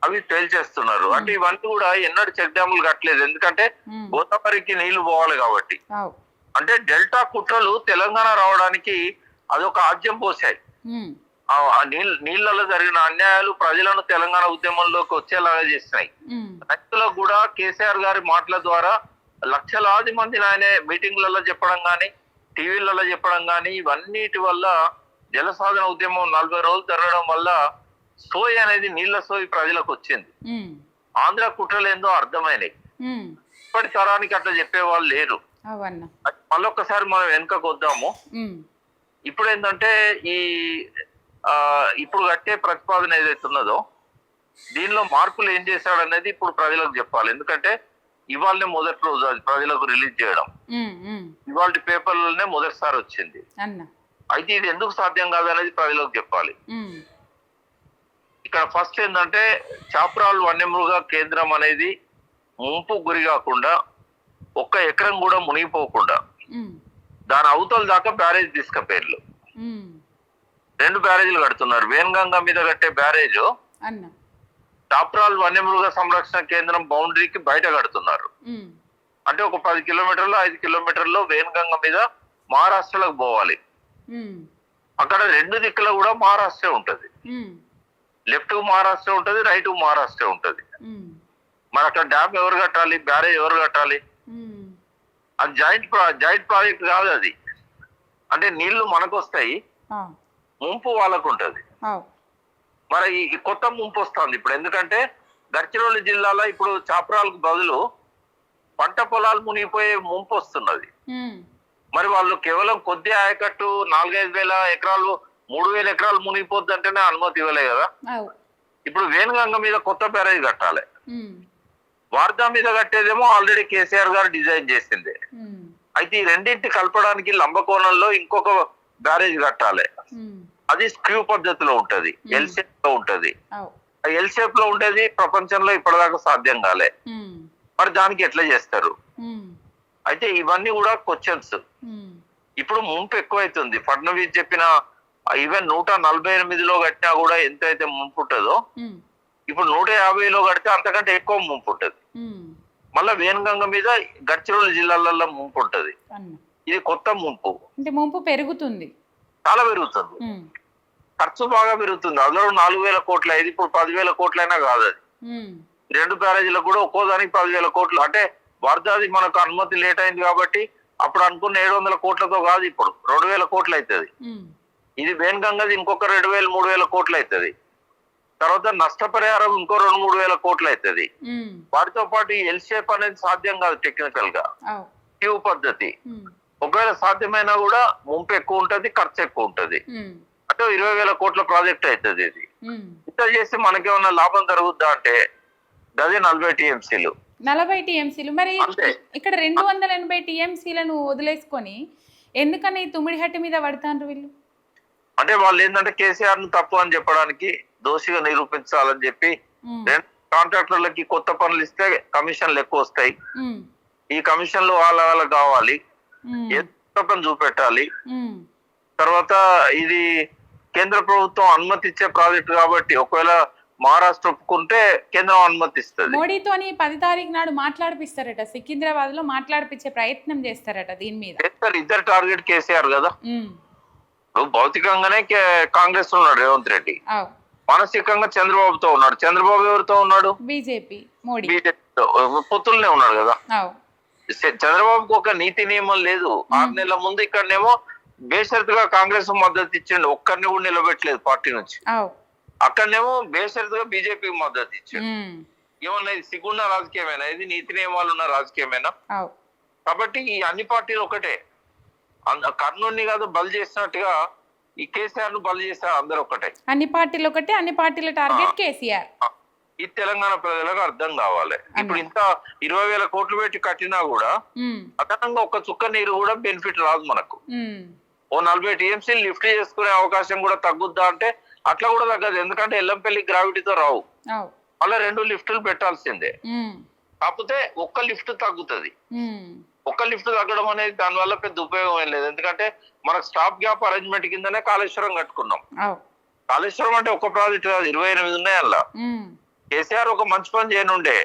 అవి ఫెయిల్ చేస్తున్నారు. అంటే ఇవన్నీ కూడా ఎన్నడూ చెక్ డ్యాములు కట్టలేదు, ఎందుకంటే గోదావరికి నీళ్లు పోవాలి కాబట్టి. అంటే డెల్టా కుట్రలు తెలంగాణ రావడానికి అదొక ఆజ్యం పోసాయి. ఆ నీళ్లలో జరిగిన అన్యాయాలు ప్రజలను తెలంగాణ ఉద్యమంలోకి వచ్చేలాగా చేసినాయి. రైతులకు కూడా కేసీఆర్ గారి మాటల ద్వారా లక్షలాది మందిని ఆయన మీటింగ్లలో చెప్పడం గాని, టీవీలలో చెప్పడం గాని, ఇవన్నిటి వల్ల జల సాధన ఉద్యమం 40 రోజులు జరగడం వల్ల సోయి అనేది నీళ్ల సోయి ప్రజలకు వచ్చింది. ఆంధ్ర కుట్రలు ఏందో అర్థమైనాయి. ఇప్పటి తరానికి అట్లా చెప్పేవాళ్ళు లేరు. మళ్ళొక్కసారి మనం వెనుకకు వద్దాము. ఇప్పుడు ఏంటంటే ఇప్పుడు కట్టే ప్రతిపాదన ఏదైతే ఉన్నదో దీనిలో మార్పులు ఏం చేశాడు అనేది ఇప్పుడు ప్రజలకు చెప్పాలి. ఎందుకంటే ఇవాళనే మొదటి రోజు అది ప్రజలకు రిలీజ్ చేయడం, ఇవాళ పేపర్లనే మొదటిసారి వచ్చింది. అయితే ఇది ఎందుకు సాధ్యం కాదనేది ప్రజలకు చెప్పాలి. ఇక్కడ ఫస్ట్ ఏంటంటే చాప్రాల్ వన్యమృగ కేంద్రం అనేది ముంపు గురి కాకుండా, 1 ఎకరం కూడా మునిగిపోకుండా దాని అవతల దాకా బ్యారేజ్ తీసుకపోయారు. 2 బ్యారేజీలు కడుతున్నారు. వేన్గంగా మీద కట్టే బ్యారేజ్ చాప్రాల్ వన్యమృగ సంరక్షణ కేంద్రం బౌండరీకి బయట కడుతున్నారు. అంటే ఒక 10 కిలోమీటర్లు 5 కిలోమీటర్లు వేన్గంగా మీద మహారాష్ట్రలోకి పోవాలి. అక్కడ 2 దిక్కుల కూడా మహారాష్ట్ర ఉంటది. లెఫ్ట్ కు మహారాష్ట్ర ఉంటది, రైట్ కు మహారాష్ట్ర ఉంటది. మరి అక్కడ డ్యామ్ ఎవరు కట్టాలి, బ్యారేజ్ ఎవరు కట్టాలి? అది జాయింట్ ప్రాజెక్ట్ కాదు అది. అంటే నీళ్లు మనకు వస్తాయి, ముంపు వాళ్ళకు ఉంటది. మరి ఈ కొత్త ముంపు వస్తుంది ఇప్పుడు. ఎందుకంటే గడ్చిరోలి జిల్లాలో ఇప్పుడు చాప్రాలకు బదులు పంట పొలాలు మునిగిపోయే ముంపు వస్తున్నది. మరి వాళ్ళు కేవలం కొద్ది ఆయకట్టు 4-5 వేల ఎకరాలు 3,000 ఎకరాలు మునిగిపోద్ది అంటేనే అనుమతి ఇవ్వలే కదా. ఇప్పుడు వేణుగంగ మీద కొత్త బ్యారేజ్ కట్టాలి. వార్దా మీద కట్టేదేమో ఆల్రెడీ కేసీఆర్ గారు డిజైన్ చేసింది. అయితే ఈ రెండింటి కలపడానికి లంబకోణంలో ఇంకొక బ్యారేజ్ కట్టాలి. అది స్క్రూ పద్ధతిలో ఉంటది, ఎల్ షేప్ లో ఉంటది. ఎల్ షేప్ లో ఉండేది ప్రపంచంలో ఇప్పటిదాకా సాధ్యం కాలే. మరి దానికి ఎట్లా చేస్తారు? అయితే ఇవన్నీ కూడా క్వశ్చన్స్. ఇప్పుడు ముంపు ఎక్కువైతుంది. ఫడ్నవీస్ చెప్పిన ఈవెన్ 148లో కట్టినా కూడా ఎంత అయితే ముంపు ఉంటుందో ఇప్పుడు 150లో కడితే అంతకంటే ఎక్కువ ముంపు ఉంటది. మళ్ళా వేణుగంగ మీద గడ్చిరోలి జిల్లాలలో ముంపు ఉంటది. ఇది కొత్త ముంపు. అంటే ముంపు పెరుగుతుంది, చాలా పెరుగుతుంది, ఖర్చు బాగా పెరుగుతుంది. అందులో 4,000 కోట్లు అయింది, ఇప్పుడు 10,000 కోట్లైనా కాదు అది. 2 బ్యారేజీలకు కూడా ఒక్కో దానికి 10,000 కోట్లు. అంటే వార్దాది మనకు అనుమతి లేట్ అయింది కాబట్టి అప్పుడు అనుకున్న 700 కోట్లతో కాదు, ఇప్పుడు 2,000 కోట్లు అవుతుంది. ఇది వేణుగంగది ఇంకొక 2,000-3,000 కోట్లు అవుతుంది. తర్వాత నష్టపరిహారం ఇంకో 2-3 కోట్లు అవుతుంది. వాటితో పాటు ఎల్ షేప్ అనేది సాధ్యం కాదు టెక్నికల్ గా, క్యూ పద్ధతి. ఒకవేళ సాధ్యమైనా కూడా ముంపు ఎక్కువ ఉంటది, ఖర్చు ఎక్కువ ఉంటది. అంటే 20,000 కోట్ల ప్రాజెక్ట్ అవుతుంది ఇది. ఇంత చేసి మనకేమన్నా లాభం జరుగుద్దా అంటే గది 40 టీఎంసీలు. 40 టీఎంసీలు. మరి ఇక్కడ 280 టీఎంసీలను వదిలేసుకొని ఎందుకని తుమ్మిడిహట్టి మీద పడతాండ్రు వీళ్ళు? అంటే వాళ్ళు ఏంటంటే కేసీఆర్ ను తప్పు అని చెప్పడానికి, దోషిగా నిరూపించాలని చెప్పి కాంట్రాక్టర్లకి కొత్త పనులు ఇస్తే కమిషన్లు ఎక్కువ వస్తాయి, ఈ కమిషన్లు వాళ్ళకి కావాలి, ఏదో చూపెట్టాలి. తర్వాత ఇది కేంద్ర ప్రభుత్వం అనుమతి ఇచ్చే ప్రాజెక్ట్ కాబట్టి ఒకవేళ మహారాష్ట్ర ఒప్పుకుంటే కేంద్రం అనుమతిస్తుంది. మోడీతోని 10 తారీఖు నాడు మాట్లాడిపిస్తారట, సికింద్రాబాద్ లో మాట్లాడిపించే ప్రయత్నం చేస్తారట దీని మీద. ఇద్దరు టార్గెట్ కేసీఆర్ కదా. భౌతికంగానే కాంగ్రెస్ ఉన్నాడు రేవంత్ రెడ్డి, మానసికంగా చంద్రబాబుతో ఉన్నాడు. చంద్రబాబు ఎవరితో ఉన్నాడు? బీజేపీ, మోడీ, పొత్తులనే ఉన్నాడు కదా. చంద్రబాబుకు ఒక నీతి నియమం లేదు. 6 నెలల ముందు ఇక్కడనేమో బేషరతుగా కాంగ్రెస్ మద్దతు ఇచ్చిండు, ఒక్కరిని కూడా నిలబెట్టలేదు పార్టీ నుంచి. అక్కడనేమో బేషరతుగా బీజేపీకి మద్దతు ఇచ్చిండు. ఏమన్నా ఇది సిగ్గున్న రాజకీయమేనా? ఇది నీతి నియమాలు ఉన్న రాజకీయమేనా? కాబట్టి ఈ అన్ని పార్టీలు ఒకటే. కర్నూలుని కాదు బలి చేసినట్టుగా ఈ కేసీఆర్ ను బలి చేస్తారు అందరు ఒకటే. అన్ని పార్టీలు ఒకటే, అన్ని పార్టీల టార్గెట్ కేసీఆర్. ఈ తెలంగాణ ప్రజలకు అర్థం కావాలి. ఇప్పుడు ఇంత 20,000 కోట్లు పెట్టి కట్టినా కూడా అదనంగా ఒక చుక్క నీరు కూడా బెనిఫిట్ రాదు మనకు. ఓ 40 టీఎంసీలు లిఫ్ట్ చేసుకునే అవకాశం కూడా తగ్గుద్దా అంటే అట్లా కూడా తగ్గదు. ఎందుకంటే ఎల్లంపల్లి గ్రావిటీతో రావు, అలా 2 లిఫ్టులు పెట్టాల్సిందే. కాకపోతే ఒక్క లిఫ్ట్ తగ్గుతుంది. ఒక్క లిఫ్ట్ తగ్గడం అనేది దాని వల్ల పెద్ద ఉపయోగం ఏం లేదు. ఎందుకంటే మనకు స్టాప్ గ్యాప్ అరేంజ్మెంట్ కిందనే కాళేశ్వరం కట్టుకున్నాం. కాళేశ్వరం అంటే ఒక ప్రాజెక్ట్ కాదు, 28 ఉన్నాయి అలా. కేసీఆర్ ఒక మంచి పని చేయనుండే,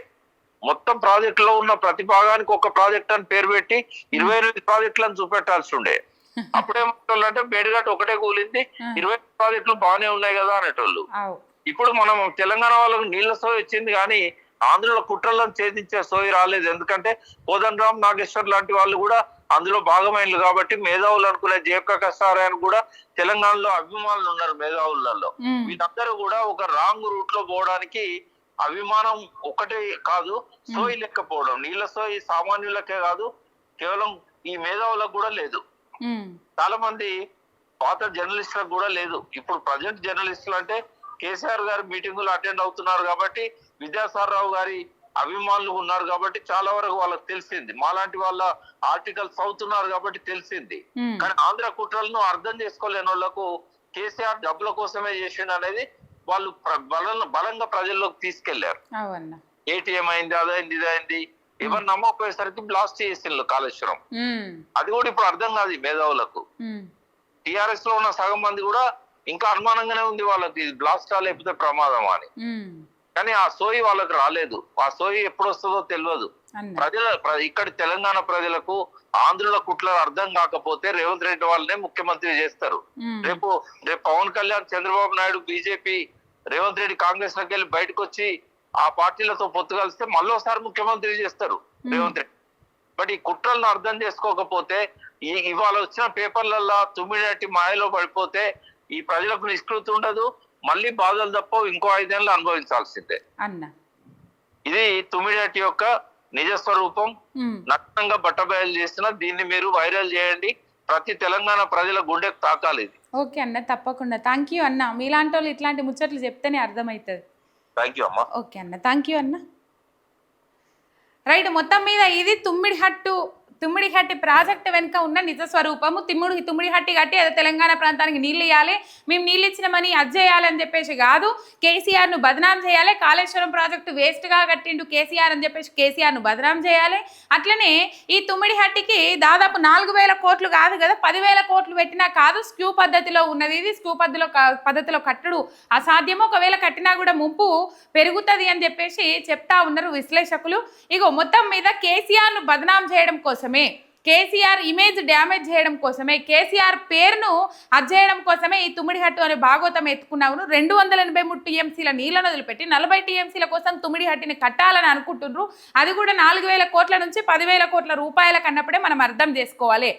మొత్తం ప్రాజెక్ట్ లో ఉన్న ప్రతి భాగానికి ఒక ప్రాజెక్ట్ అని పేరు పెట్టి 28 ప్రాజెక్టులను చూపెట్టాల్సి ఉండే. అప్పుడేమంటే బేడుగట్టు ఒకటే కూలింది, 20 ప్రాజెక్టులు బాగానే ఉన్నాయి కదా అనేటోళ్ళు. ఇప్పుడు మనం తెలంగాణ వాళ్ళకు నీళ్ల సోయి వచ్చింది కానీ ఆంధ్రలో కుట్రలను ఛేదించే సోయి రాలేదు. ఎందుకంటే కోదండరామ్, నాగేశ్వర్ లాంటి వాళ్ళు కూడా అందులో భాగమైనలు కాబట్టి మేధావులు అనుకునే జయప్రకాష్ నారాయణ కూడా తెలంగాణలో అభిమానులు ఉన్నారు మేధావులలో. వీళ్ళందరూ కూడా ఒక రాంగ్ రూట్ లో పోవడానికి అభిమానం ఒకటే కాదు, సోయి లెక్కపోవడం. నీళ్ల సోయి సామాన్యులకే కాదు, కేవలం ఈ మేధావులకు కూడా లేదు. చాలా మంది పాత జర్నలిస్టులకు కూడా లేదు. ఇప్పుడు ప్రజెంట్ జర్నలిస్టులు అంటే కేసీఆర్ గారి మీటింగులు అటెండ్ అవుతున్నారు కాబట్టి, విద్యాసాగర్ రావు గారి అభిమానులు ఉన్నారు కాబట్టి చాలా వరకు వాళ్ళకి తెలిసింది. మాలాంటి వాళ్ళ ఆర్టికల్స్ చదువుతున్నారు కాబట్టి తెలిసింది. కానీ ఆంధ్ర కుట్రలను అర్థం చేసుకోలేని వాళ్ళకు కేసీఆర్ డబ్బుల కోసమే చేసిండు అనేది వాళ్ళు బలంగా ప్రజల్లోకి తీసుకెళ్లారు. ఏటీఎం అయింది, అదైంది, ఇదైంది, ఎవరు నమ్మకపోయేసరికి బ్లాస్ట్ చేసిండ్రు కాళేశ్వరం. అది కూడా ఇప్పుడు అర్థం కాదు ఈ మేధావులకు. టిఆర్ఎస్ లో ఉన్న సగం మంది కూడా ఇంకా అనుమానంగానే ఉంది వాళ్ళకి, బ్లాస్ట్ లేకపోతే ప్రమాదం అని. కానీ ఆ సోయి వాళ్ళకి రాలేదు. ఆ సోయి ఎప్పుడు వస్తుందో తెలియదు. ఇక్కడి తెలంగాణ ప్రజలకు ఆంధ్రుల కుట్ల అర్థం కాకపోతే రేవంత్ రెడ్డి వాళ్ళనే ముఖ్యమంత్రి చేస్తారు. రేపు పవన్ కళ్యాణ్, చంద్రబాబు నాయుడు, బీజేపీ, రేవంత్ రెడ్డి కాంగ్రెస్ లోకి వెళ్ళి బయటకు వచ్చి ఆ పార్టీలతో పొత్తు కలిస్తే మళ్ళోసారి ముఖ్యమంత్రి చేస్తారు రేవంత్ రెడ్డి. బట్ ఈ కుట్రలను అర్థం చేసుకోకపోతే, ఇవాళ వచ్చిన పేపర్లలో తుమ్మిడి మాయలో పడిపోతే ఈ ప్రజలకు నిష్కృతి ఉండదు, మళ్ళీ బాధలు తప్ప ఇంకో 5 ఏళ్ళు అనుభవించాల్సిందే. ఇది తుమ్మిడి యొక్క నిజస్వరూపం. నగ్నంగా బట్టబయలు చేసిన దీన్ని మీరు వైరల్ చేయండి, ప్రతి తెలంగాణ ప్రజల గుండెకు తాకాలి ఇది. ఓకే అన్న, తప్పకుండా. థ్యాంక్ యూ అన్న. మీలాంటి వాళ్ళు ఇట్లాంటి ముచ్చట్లు చెప్తేనే అర్థమవుతుంది. థ్యాంక్ యూ అమ్మా. ఓకే అన్న, థ్యాంక్ యూ అన్న. రైట్, మొత్తం మీద ఇది తుమ్మిడిహట్టి ప్రాజెక్ట్ వెనుక ఉన్న నిజ స్వరూపము. తుమ్మిడిహట్టి కట్టి అదే తెలంగాణ ప్రాంతానికి నీళ్ళు ఇవ్వాలి, మేము నీళ్ళు ఇచ్చినామని అది చేయాలని చెప్పేసి కాదు, కేసీఆర్ను బదనాం చేయాలి. కాళేశ్వరం ప్రాజెక్టు వేస్ట్గా కట్టిండు కేసీఆర్ అని చెప్పేసి కేసీఆర్ను బదనాం చేయాలి. అట్లనే ఈ తుమ్మిడిహట్టికి దాదాపు 4,000 కోట్లు కాదు కదా, 10,000 కోట్లు పెట్టినా కాదు. స్క్యూ పద్ధతిలో ఉన్నది ఇది. స్క్యూ పద్ధతిలో కట్టడు అసాధ్యము. ఒకవేళ కట్టినా కూడా ముప్పు పెరుగుతుంది అని చెప్పేసి చెప్తా ఉన్నారు విశ్లేషకులు. ఇగో మొత్తం మీద కేసీఆర్ను బదనాం చేయడం కోసం, కేసీఆర్ ఇమేజ్ డ్యామేజ్ చేయడం కోసమే, కేసీఆర్ పేరును అజ్జేయడం కోసమే ఈ తుమ్మిడిహట్టు అనే భాగవతం ఎత్తుకున్నావును. 283 టీఎంసీల నీళ్లను వదిలిపెట్టి 40 టీఎంసీల కోసం తుమ్మిడిహట్టిని కట్టాలని అనుకుంటున్నారు. అది కూడా 4,000 కోట్ల నుంచి 10,000 కోట్ల రూపాయల కన్నప్పుడే మనం అర్థం చేసుకోవాలి.